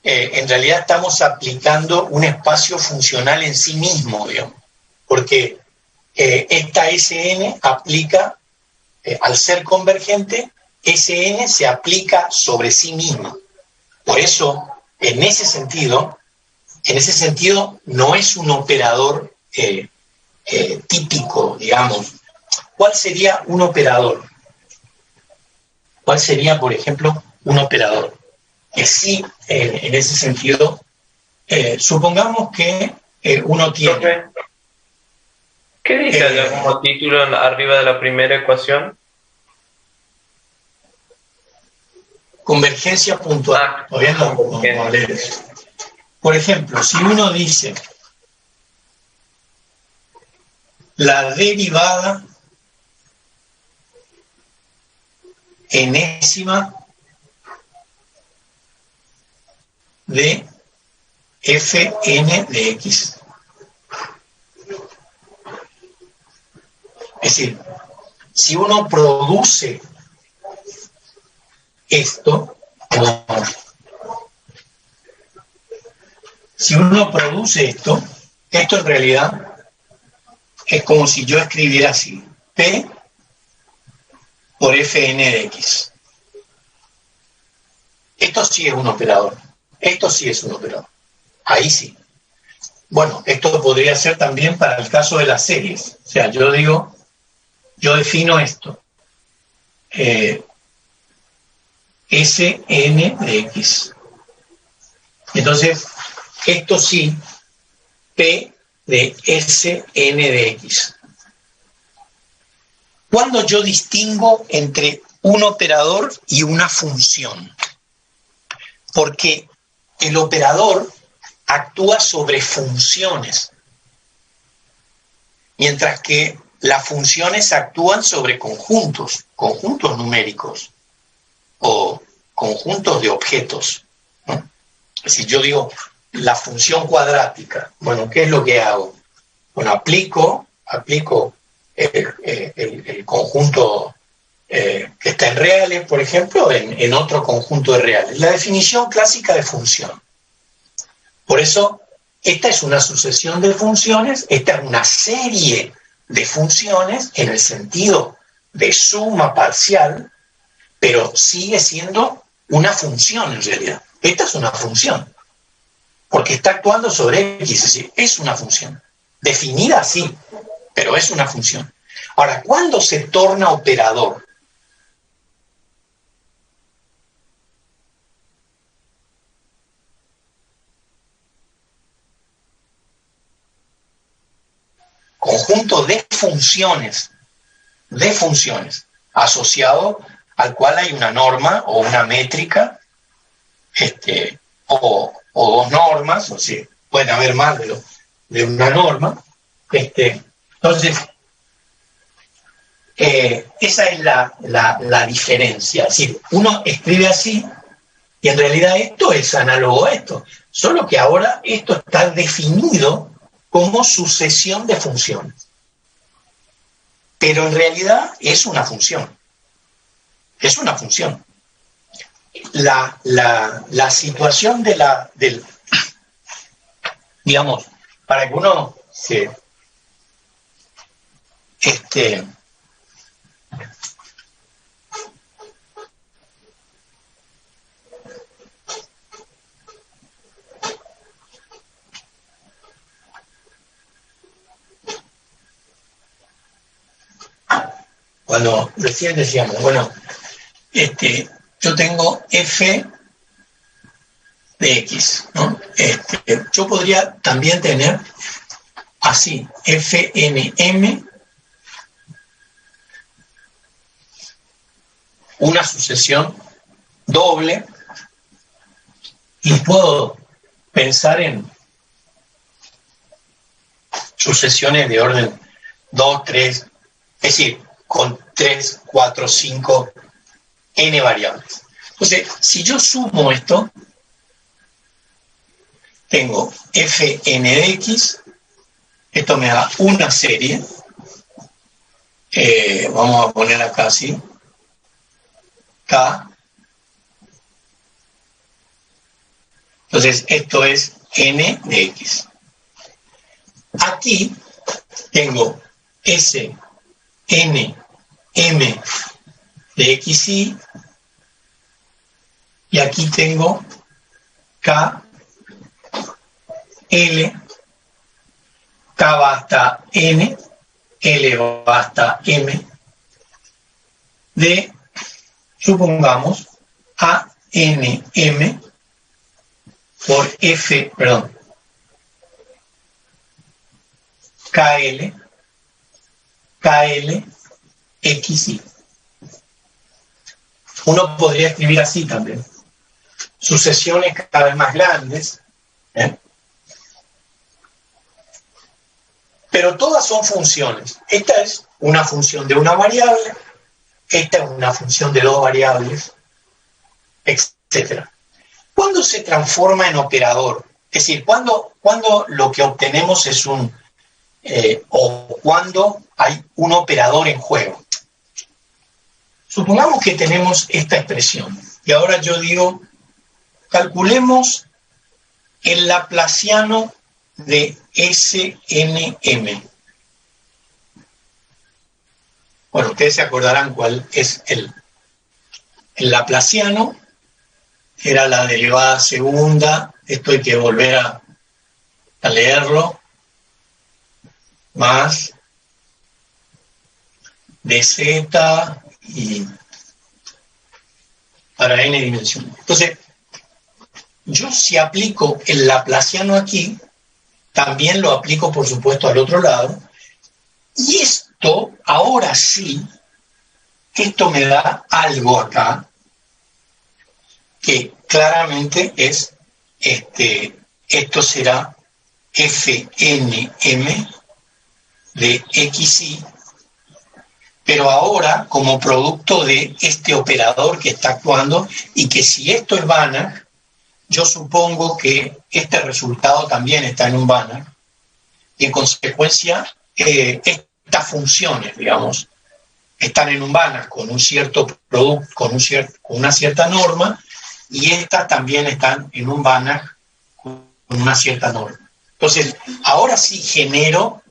en realidad estamos aplicando un espacio funcional en sí mismo, digamos, porque esta SN aplica, al ser convergente, SN se aplica sobre sí misma. Por eso, en ese sentido, no es un operador típico, digamos. ¿Cuál sería un operador? ¿Cuál sería, por ejemplo, un operador? Que sí, en ese sentido, supongamos que uno tiene... Profe, ¿qué dice allá como título arriba de la primera ecuación? Convergencia puntual. Todavía no leer eso. Por ejemplo, si uno dice la derivada enésima de fn de x. Es decir, si uno produce esto, esto en realidad es como si yo escribiera así, P por fn de x. Esto sí es un operador. Esto sí es un operador. Ahí sí. Bueno, esto podría ser también para el caso de las series. O sea, yo defino esto. Sn de x. Entonces, esto sí, P de Sn de x. ¿Cuándo yo distingo entre un operador y una función? Porque el operador actúa sobre funciones, mientras que las funciones actúan sobre conjuntos numéricos o conjuntos de objetos, ¿no? Si yo digo la función cuadrática, bueno, ¿qué es lo que hago? Bueno, aplico el conjunto que está en reales, por ejemplo, en otro conjunto de reales. La definición clásica de función. Por eso, esta es una sucesión de funciones, esta es una serie de funciones en el sentido de suma parcial, pero sigue siendo una función en realidad. Esta es una función, porque está actuando sobre X, es decir, es una función. Definida así, pero es una función. Ahora, ¿cuándo se torna operador? Conjunto de funciones, asociado al cual hay una norma o una métrica, o dos normas, o sea, pueden haber más de una norma. Entonces, esa es la diferencia. Es decir, uno escribe así y en realidad esto es análogo a esto, solo que ahora esto está definido como sucesión de funciones. Pero en realidad es una función. Es una función. La situación digamos, para que uno se cuando recién decíamos, bueno, yo tengo f de x, ¿no? Yo podría también tener así, fnm, una sucesión doble, y puedo pensar en sucesiones de orden 2, 3, es decir, con 3, 4, 5, n variables. Entonces, si yo sumo esto, tengo fn de x, esto me da una serie, vamos a poner acá así, k. Entonces, esto es n de x. Aquí tengo s, n, m de xy, y aquí tengo k, L, K va hasta N, L va hasta M, de, supongamos, ANM por KL, XY. Uno podría escribir así también. Sucesiones cada vez más grandes, ¿eh? Pero todas son funciones. Esta es una función de una variable, esta es una función de dos variables, etc. ¿Cuándo se transforma en operador? Es decir, ¿cuándo lo que obtenemos es o cuando hay un operador en juego? Supongamos que tenemos esta expresión, y ahora yo digo, calculemos el laplaciano de SNM. Bueno, ustedes se acordarán cuál es el laplaciano. Era la derivada segunda, esto hay que volver a leerlo, más dz y para n dimensiones. Entonces, yo si aplico el laplaciano aquí, también lo aplico, por supuesto, al otro lado, y esto, ahora sí, esto me da algo acá, que claramente es, esto será FNM de XY, pero ahora como producto de este operador que está actuando, y que si esto es Banach, yo supongo que este resultado también está en un Banach, y en consecuencia estas funciones, digamos, están en un Banach con un cierto producto, con una cierta norma, y estas también están en un Banach con una cierta norma. Entonces, ahora sí genero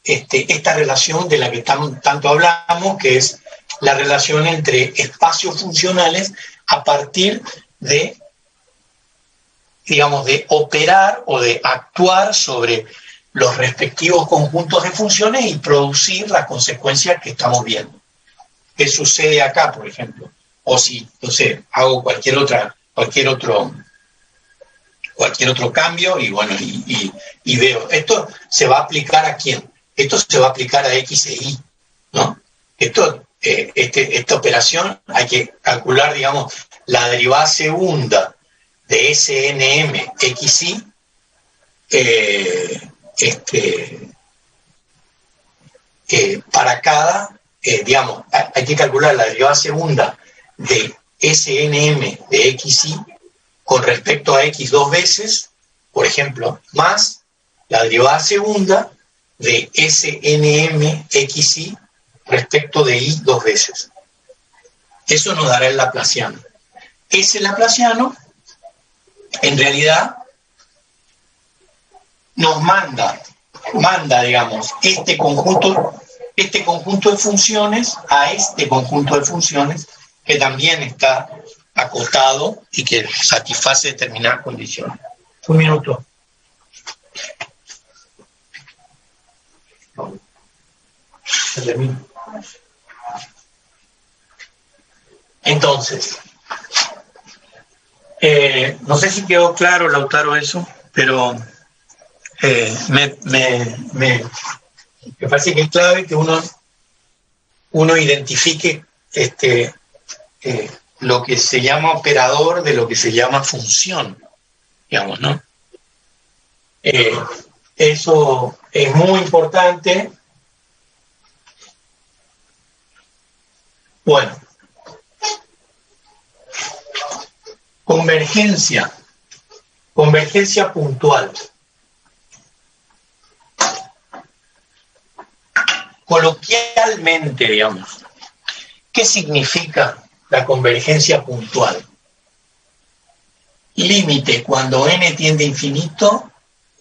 esta relación de la que tanto hablamos, que es la relación entre espacios funcionales a partir de, digamos, de operar o de actuar sobre los respectivos conjuntos de funciones y producir las consecuencias que estamos viendo. ¿Qué sucede acá, por ejemplo? O si, no sé, hago cualquier otro cambio y bueno, y veo, ¿esto se va a aplicar a quién? Esto se va a aplicar a X e Y, ¿no? Esta operación hay que calcular, digamos, la derivada segunda de SNM XY, para cada, digamos, hay que calcular la derivada segunda de SNM de XY con respecto a X dos veces, por ejemplo, más la derivada segunda de SNM XY respecto de Y dos veces. Eso nos dará el laplaciano. Ese laplaciano, en realidad, nos manda, digamos, este conjunto de funciones a este conjunto de funciones que también está acotado y que satisface determinadas condiciones. Un minuto. Entonces, no sé si quedó claro, Lautaro, eso, pero me parece que es clave que uno identifique lo que se llama operador de lo que se llama función, digamos, ¿no? Eso es muy importante. Bueno, convergencia puntual. Coloquialmente, digamos, ¿qué significa la convergencia puntual? Límite cuando n tiende a infinito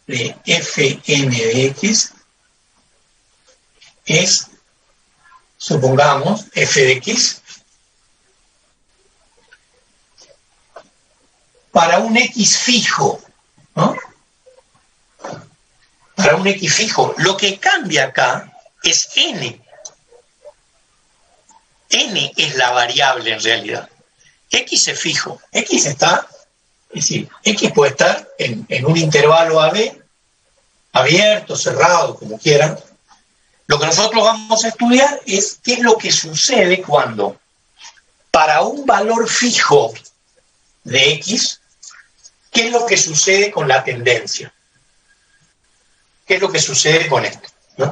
de Fn de x es, supongamos, f de x para un x fijo, ¿no? Para un x fijo. Lo que cambia acá es n. N es la variable en realidad. X es fijo. X está, es decir, X puede estar en un intervalo AB, abierto, cerrado, como quieran. Lo que nosotros vamos a estudiar es qué es lo que sucede cuando para un valor fijo de X ¿Qué es lo que sucede con la tendencia? ¿Qué es lo que sucede con esto? ¿No?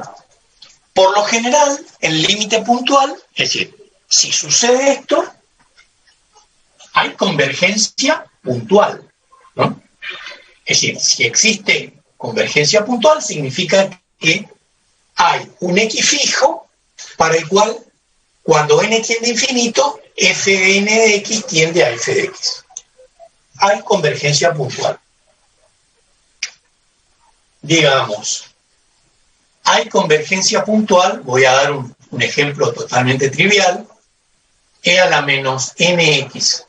Por lo general, el límite puntual, es decir, si sucede esto, hay convergencia puntual, ¿no? Es decir, si existe convergencia puntual, significa que hay un X fijo para el cual, cuando n tiende a infinito, f de n de x tiende a f de x. Hay convergencia puntual. Digamos, hay convergencia puntual, voy a dar un ejemplo totalmente trivial, e a la menos nx.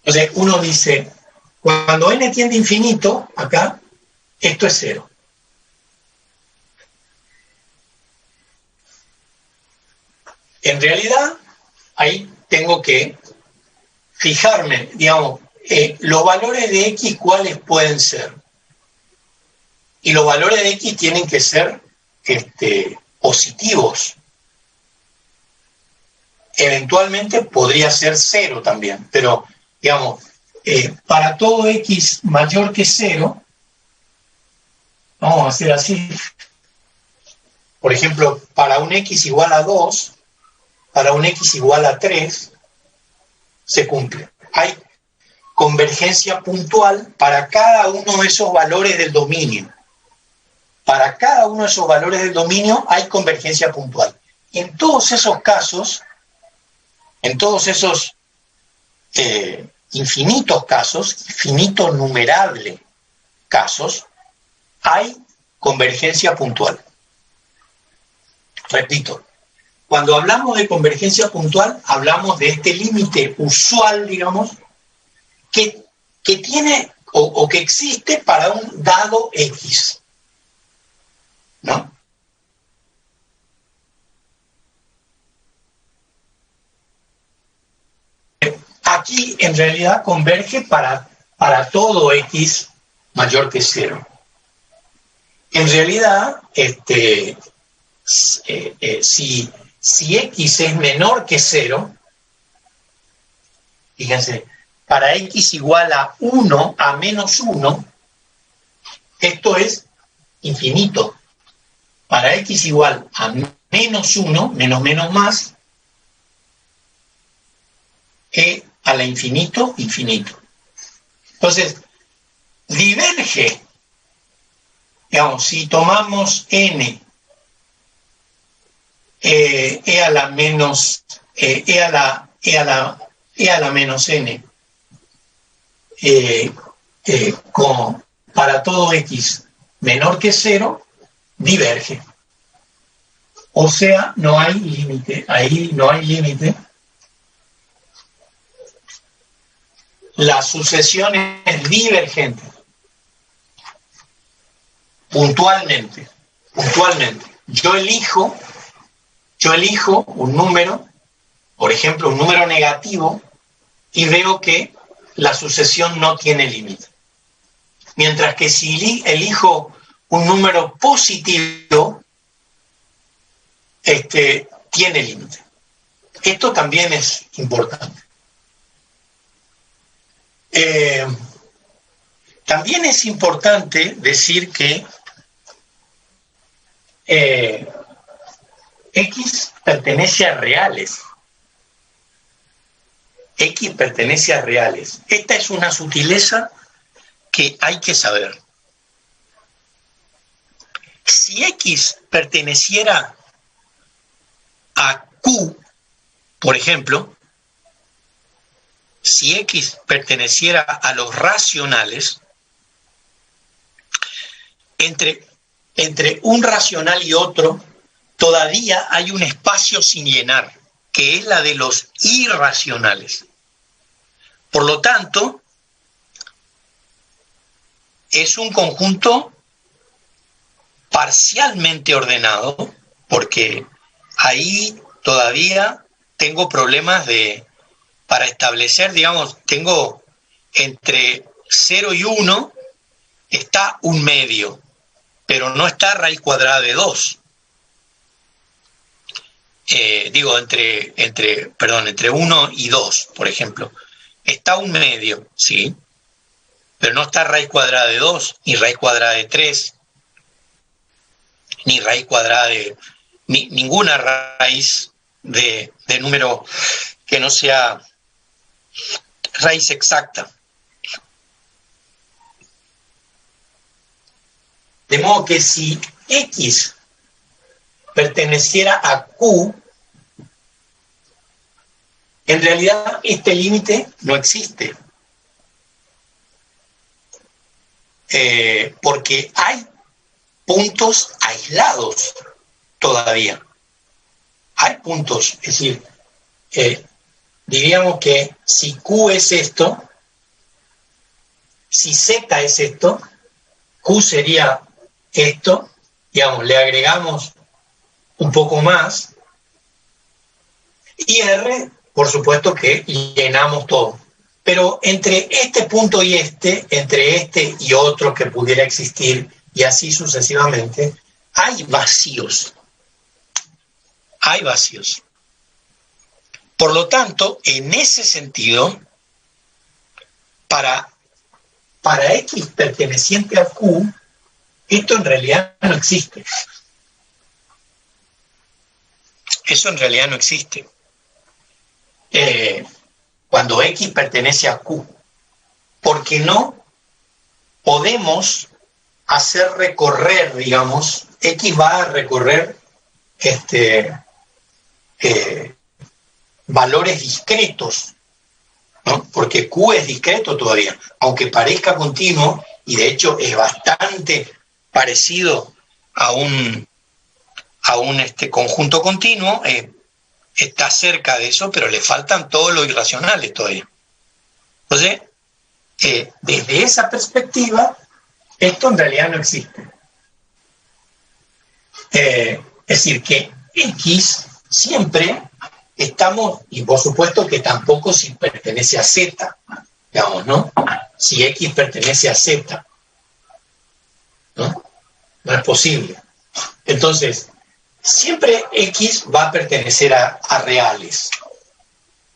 Entonces, uno dice, cuando n tiende a infinito, acá, esto es cero. En realidad, ahí tengo que fijarme, digamos, los valores de x, ¿cuáles pueden ser? Y los valores de x tienen que ser positivos. Eventualmente podría ser cero también, pero, digamos, para todo x mayor que cero, vamos a hacer así. Por ejemplo, para un x igual a 2, para un x igual a 3, se cumple. Hay convergencia puntual para cada uno de esos valores del dominio. Para cada uno de esos valores del dominio hay convergencia puntual. En todos esos casos, en todos esos infinitos casos, infinito numerable casos, hay convergencia puntual. Repito, cuando hablamos de convergencia puntual, hablamos de este límite usual, digamos, que tiene o que existe para un dado X, ¿no? Aquí en realidad converge para todo X mayor que 0. En realidad, si X es menor que 0, fíjense, para X igual a 1, a menos 1, esto es infinito. Para X igual a menos 1, menos menos más, E a la infinito, infinito. Entonces, diverge, digamos, si tomamos n, e a la menos, e a la menos n, para todo x menor que 0, diverge. O sea, no hay límite, ahí no hay límite. La sucesión es divergente. Puntualmente. Yo elijo un número, por ejemplo, un número negativo, y veo que la sucesión no tiene límite. Mientras que si elijo un número positivo, tiene límite. Esto también es importante. También es importante decir que X pertenece a reales. X pertenece a reales. Esta es una sutileza que hay que saber. Si X perteneciera a Q, por ejemplo, si X perteneciera a los racionales, entre un racional y otro, todavía hay un espacio sin llenar, que es la de los irracionales. Por lo tanto, es un conjunto parcialmente ordenado, porque ahí todavía tengo problemas para establecer, digamos, tengo entre 0 y 1, está un medio, pero no está raíz cuadrada de 2. Entre 1 y 2, por ejemplo. está un medio, ¿sí? Pero no está raíz cuadrada de 2, ni raíz cuadrada de 3, ni raíz cuadrada de... ninguna raíz de número que no sea raíz exacta. De modo que si X perteneciera a Q, en realidad este límite no existe. Porque hay puntos aislados todavía. Hay puntos, es decir, diríamos que si Q es esto, si Z es esto, Q sería esto, digamos, le agregamos un poco más, y R, por supuesto que llenamos todo. Pero entre este punto y entre este y otro que pudiera existir, y así sucesivamente, hay vacíos. Hay vacíos. Por lo tanto, en ese sentido, para X perteneciente a Q, esto en realidad no existe. Eso en realidad no existe. Cuando X pertenece a Q, porque no podemos hacer recorrer, digamos, X va a recorrer valores discretos, ¿no? Porque Q es discreto todavía, aunque parezca continuo, y de hecho es bastante parecido a un conjunto continuo, está cerca de eso, pero le faltan todos los irracionales todavía. Entonces, desde esa perspectiva, esto en realidad no existe. Es decir, que X siempre estamos, y por supuesto que tampoco si pertenece a Z, digamos, ¿no? Si X pertenece a Z, ¿no? No es posible. Entonces, siempre X va a pertenecer a reales.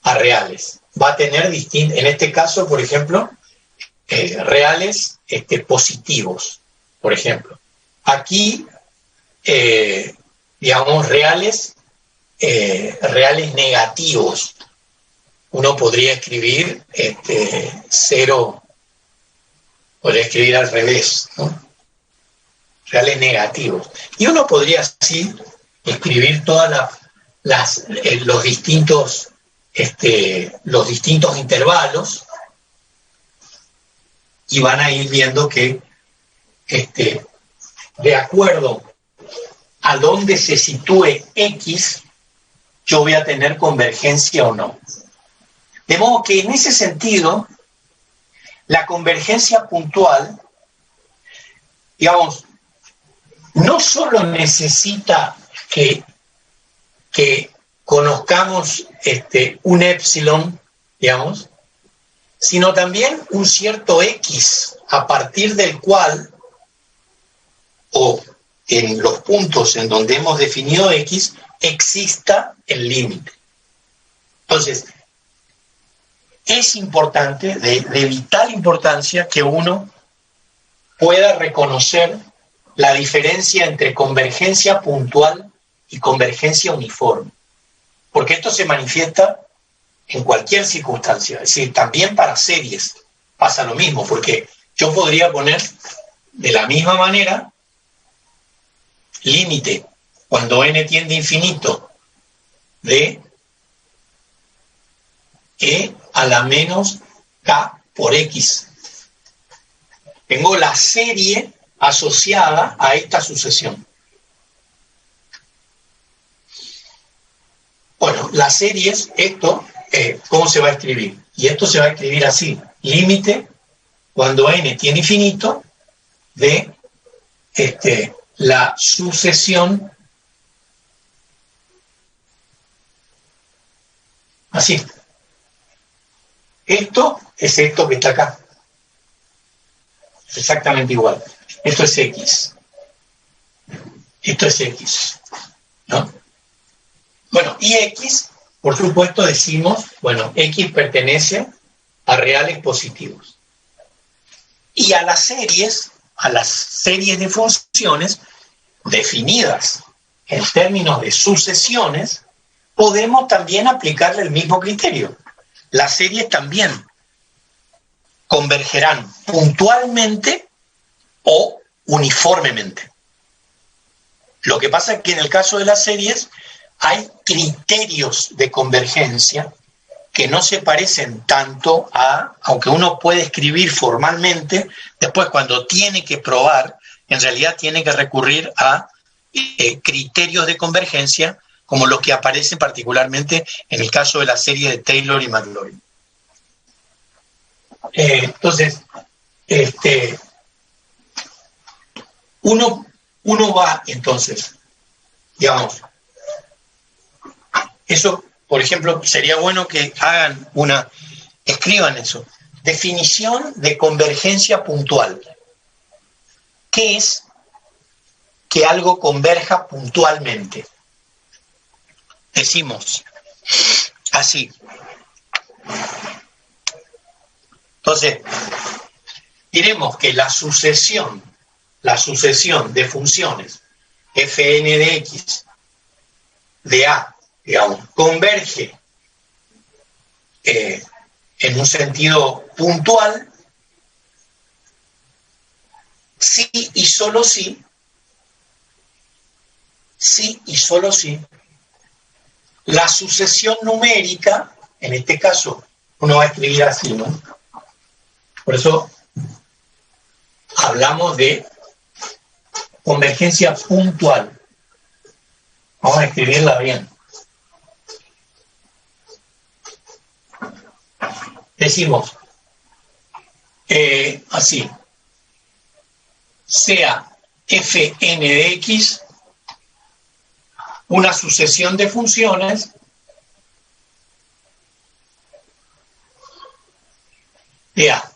A reales. Va a tener en este caso, por ejemplo, reales positivos, por ejemplo. Aquí, digamos, reales negativos. Uno podría escribir 0, podría escribir al revés, ¿no? Reales negativos. Y uno podría así escribir todas los distintos intervalos, y van a ir viendo que de acuerdo a dónde se sitúe X, yo voy a tener convergencia o no. De modo que en ese sentido, la convergencia puntual, digamos, no solo necesita que conozcamos un epsilon, digamos, sino también un cierto X, a partir del cual, o en los puntos en donde hemos definido X, exista el límite. Entonces, es importante, de vital importancia, que uno pueda reconocer la diferencia entre convergencia puntual y convergencia uniforme. Porque esto se manifiesta en cualquier circunstancia. Es decir, también para series pasa lo mismo, porque yo podría poner de la misma manera límite cuando n tiende a infinito de e a la menos k por x. Tengo la serie asociada a esta sucesión. Bueno, la serie es esto, ¿cómo se va a escribir? Y esto se va a escribir así: límite cuando n tiene infinito de la sucesión, así. Esto es esto que está acá. Es exactamente igual. Esto es X. Esto es X, ¿no? Bueno, y X, por supuesto, decimos, bueno, X pertenece a reales positivos. Y a las series de funciones definidas en términos de sucesiones, podemos también aplicarle el mismo criterio. Las series también convergerán puntualmente o uniformemente. Lo que pasa es que en el caso de las series hay criterios de convergencia que no se parecen tanto aunque uno puede escribir formalmente, después cuando tiene que probar, en realidad tiene que recurrir a criterios de convergencia, como los que aparecen particularmente en el caso de la serie de Taylor y McLaurin. Entonces, uno va, entonces, digamos, eso, por ejemplo, sería bueno que escriban eso. Definición de convergencia puntual. ¿Qué es que algo converja puntualmente? Decimos así. Entonces, diremos que la sucesión de funciones fn de x de a, digamos, converge en un sentido puntual sí y solo sí la sucesión numérica, en este caso uno va a escribir así, ¿no? Por eso hablamos de convergencia puntual. Vamos a escribirla bien. Decimos así, sea fn de x una sucesión de funciones de a.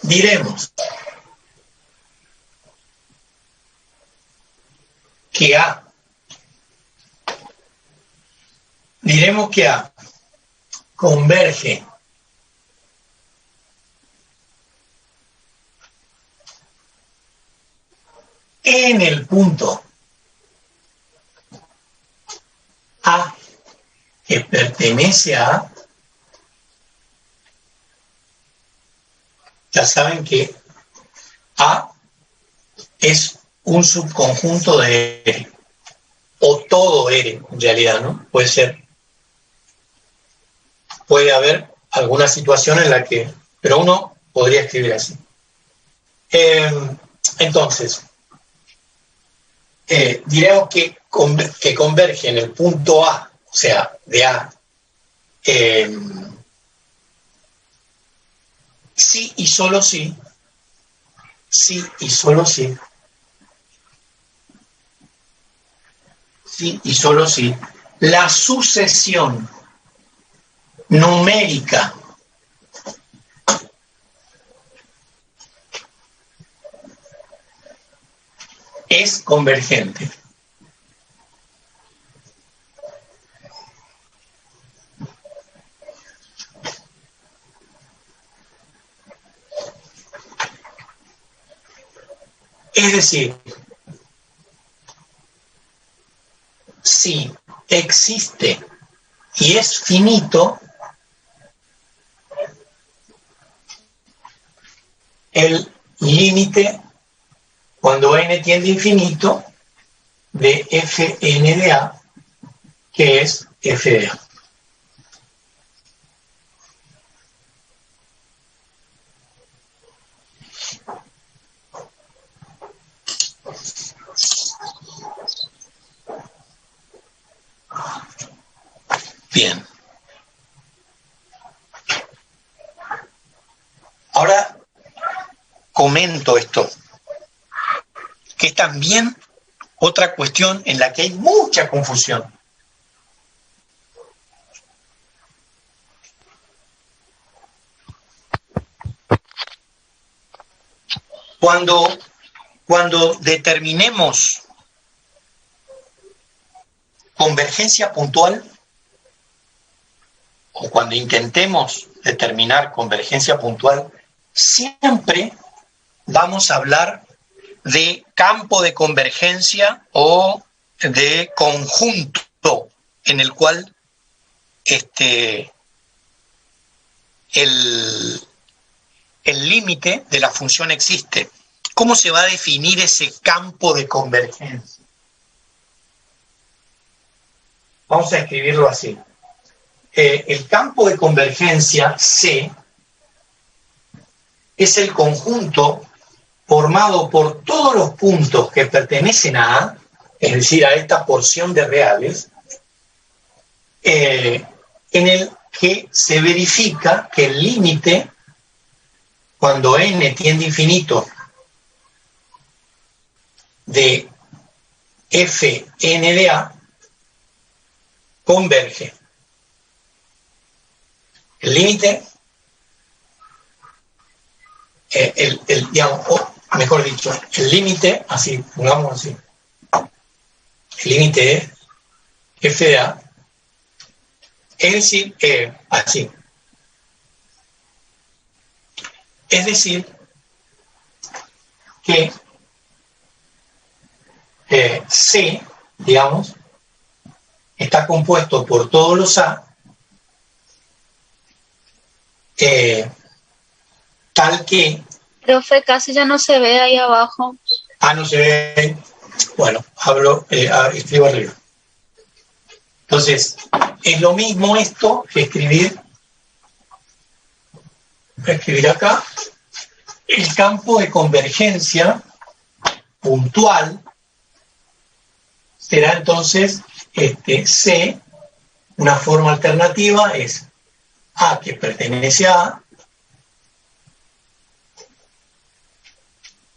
Diremos que A converge en el punto A que pertenece a, ya saben que A es un subconjunto de R, o todo R en realidad, ¿no? Puede haber alguna situación en la que, pero uno podría escribir así. Entonces, diremos que converge en el punto A, o sea, de A, sí y solo sí, la sucesión numérica es convergente. Es decir, si existe y es finito el límite cuando n tiende a infinito de fn de a, que es f de a. Bien. Ahora comento esto, que es también otra cuestión en la que hay mucha confusión. Cuando cuando determinemos convergencia puntual, o cuando intentemos determinar convergencia puntual, siempre vamos a hablar de campo de convergencia o de conjunto en el cual el límite de la función existe. ¿Cómo se va a definir ese campo de convergencia? Vamos a escribirlo así. El campo de convergencia C es el conjunto formado por todos los puntos que pertenecen a A, es decir, a esta porción de reales, en el que se verifica que el límite, cuando n tiende a infinito, de Fn de A, converge. El límite, digamos, o mejor dicho, el límite, así, pongamos así, el límite es F de A, es decir, así. Es decir, que C, digamos, está compuesto por todos los A, tal que... Profe, casi ya no se ve ahí abajo. No se ve. Bueno, escribo arriba. Entonces, es lo mismo esto que escribir acá. El campo de convergencia puntual será entonces C, una forma alternativa es A que pertenece a A,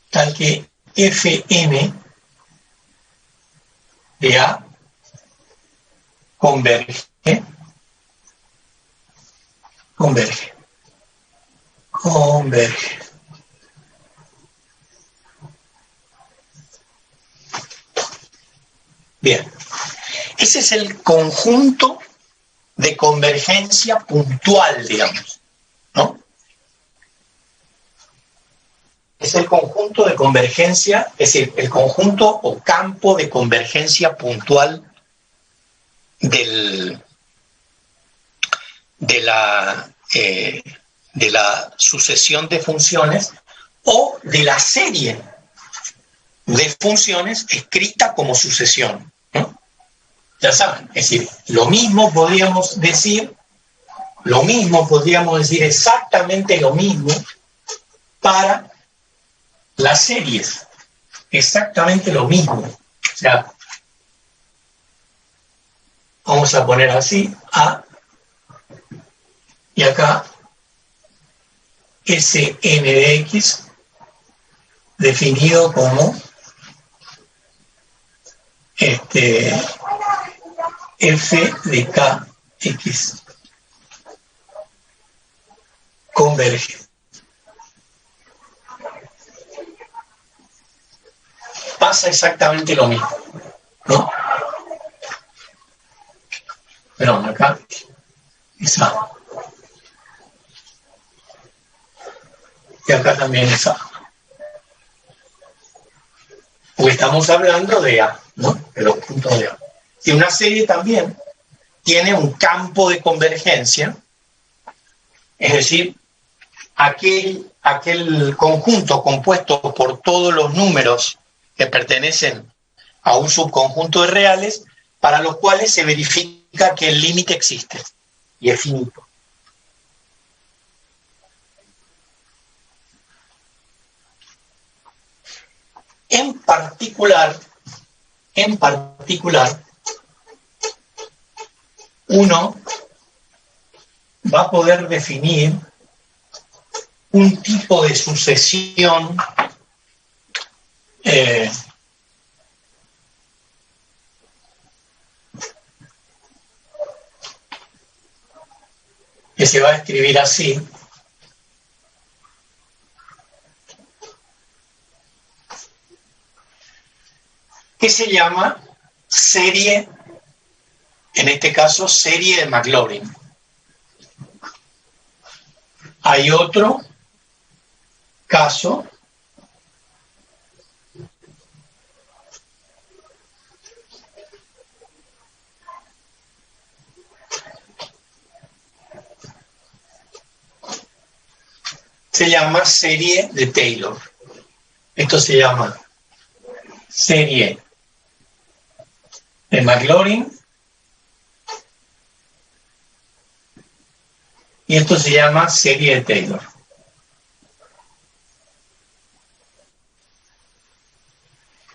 tal que Fm de A converge. Bien, ese es el conjunto de convergencia puntual, digamos, ¿no? Es el conjunto de convergencia, es decir, el conjunto o campo de convergencia puntual de la sucesión de funciones o de la serie de funciones escrita como sucesión, ¿no? Ya saben, es decir, lo mismo podríamos decir exactamente lo mismo para las series, exactamente lo mismo. O sea, vamos a poner así, A, y acá Sn de X, definido como F de Kx, converge. Pasa exactamente lo mismo, ¿no? Pero acá es A. Y acá también es A. Porque estamos hablando de A, ¿no? De los puntos de A. Si una serie también tiene un campo de convergencia, es decir, aquel conjunto compuesto por todos los números que pertenecen a un subconjunto de reales, para los cuales se verifica que el límite existe y es finito. En particular, uno va a poder definir un tipo de sucesión que se va a escribir así. que se llama serie, en este caso, serie de Maclaurin. Hay otro caso se llama serie de Taylor. Esto se llama serie de Maclaurin y esto se llama serie de Taylor.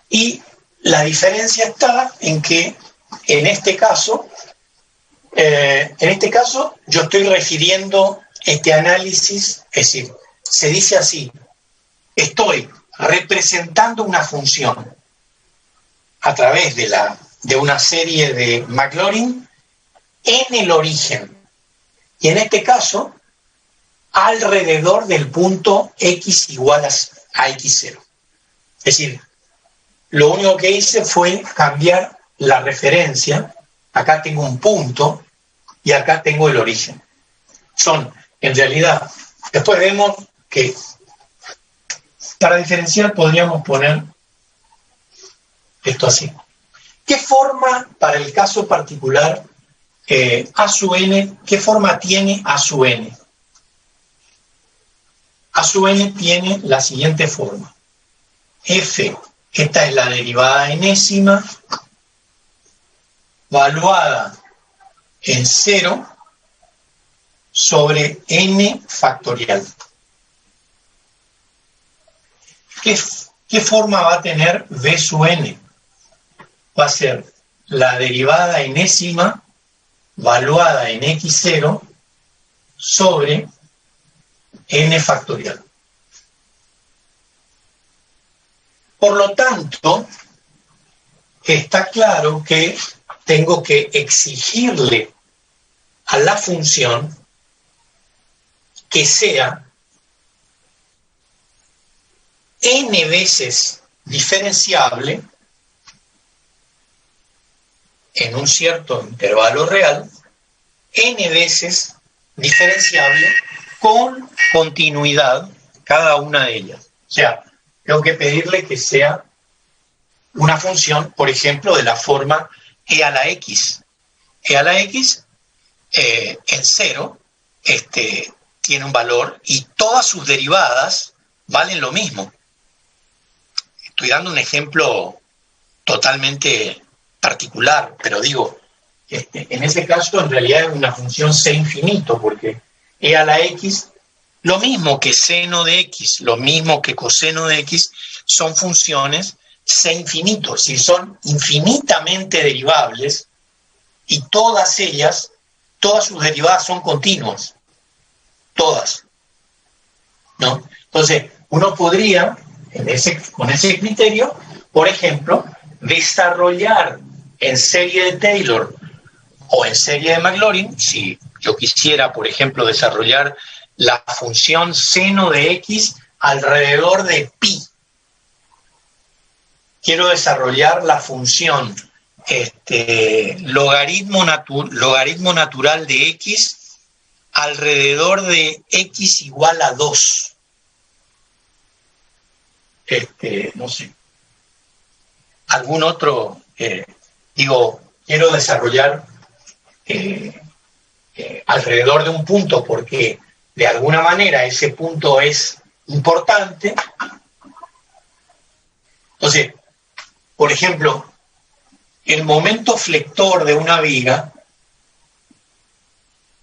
Y la diferencia está en que en este caso yo estoy refiriendo este análisis, es decir, se dice así: estoy representando una función a través de una serie de Maclaurin en el origen. Y en este caso, alrededor del punto x igual a x0. Es decir, lo único que hice fue cambiar la referencia. Acá tengo un punto y acá tengo el origen. Son, en realidad, después vemos que para diferenciar podríamos poner esto así. ¿Qué forma, para el caso particular, A sub n, qué forma tiene A sub n? A sub n tiene la siguiente forma. F, esta es la derivada enésima, valuada en 0 sobre n factorial. ¿Qué forma va a tener B sub n? Va a ser la derivada enésima valuada en x0 sobre n factorial. Por lo tanto, está claro que tengo que exigirle a la función que sea n veces diferenciable en un cierto intervalo real, n veces diferenciable con continuidad cada una de ellas. O sea, tengo que pedirle que sea una función, por ejemplo, de la forma e a la x. E a la x en 0 tiene un valor y todas sus derivadas valen lo mismo. Estoy dando un ejemplo totalmente particular, pero digo, en ese caso en realidad es una función c infinito, porque e a la x, lo mismo que seno de x, lo mismo que coseno de x, son funciones c infinito, es decir, son infinitamente derivables y todas ellas, todas sus derivadas son continuas, todas, ¿no? Entonces, uno podría, con ese criterio, por ejemplo, desarrollar en serie de Taylor o en serie de Maclaurin, si yo quisiera, por ejemplo, desarrollar la función seno de x alrededor de pi. Quiero desarrollar la función logaritmo natural de x alrededor de x igual a 2. No sé. Algún otro, quiero desarrollar alrededor de un punto porque de alguna manera ese punto es importante. Entonces, por ejemplo, el momento flector de una viga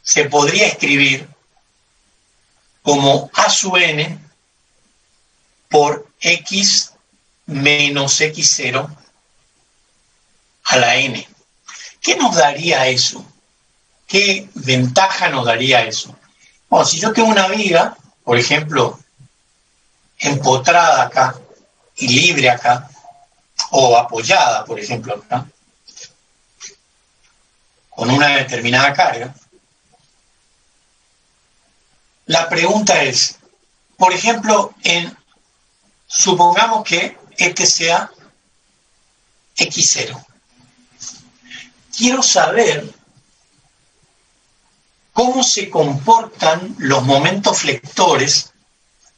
se podría escribir como A sub n por x menos x0 a la n. ¿Qué nos daría eso? ¿Qué ventaja nos daría eso? Bueno, si yo tengo una viga, por ejemplo, empotrada acá y libre acá, o apoyada, por ejemplo, acá, con una determinada carga, la pregunta es, por ejemplo, supongamos que este sea X0. Quiero saber cómo se comportan los momentos flectores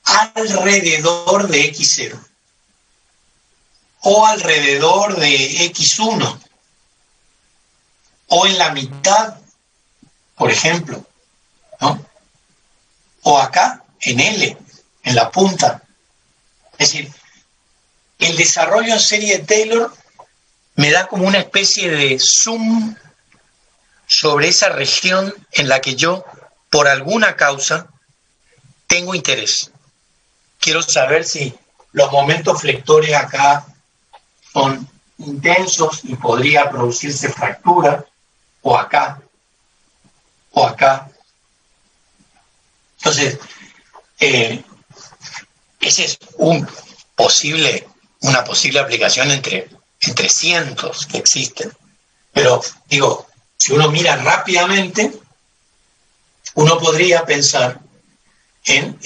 alrededor de X0 o alrededor de X1 o en la mitad, por ejemplo, ¿no? O acá, en L, en la punta. Es decir, el desarrollo en serie de Taylor me da como una especie de zoom sobre esa región en la que yo, por alguna causa, tengo interés. Quiero saber si los momentos flectores acá son intensos y podría producirse fractura, o acá, o acá. Entonces, esa es una posible aplicación entre cientos que existen. Pero, digo, si uno mira rápidamente, uno podría pensar en,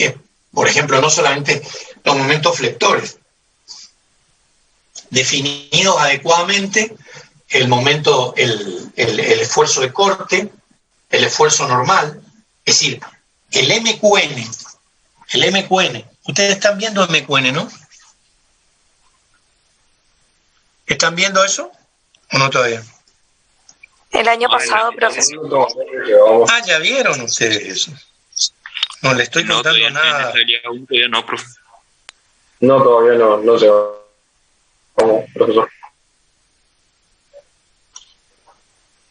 por ejemplo, no solamente los momentos flectores, definidos adecuadamente, el momento, el esfuerzo de corte, el esfuerzo normal, es decir, el MQN, ustedes están viendo MQN, ¿no? ¿Están viendo eso o no todavía? El año pasado, profesor. Ah, ya vieron ustedes eso. No le estoy contando nada. No, profe. No, todavía no sé. Vamos, profesor.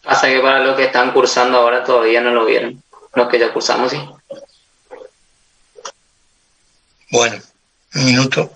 Pasa que para los que están cursando ahora todavía no lo vieron. Los que ya cursamos, sí. Bueno, un minuto.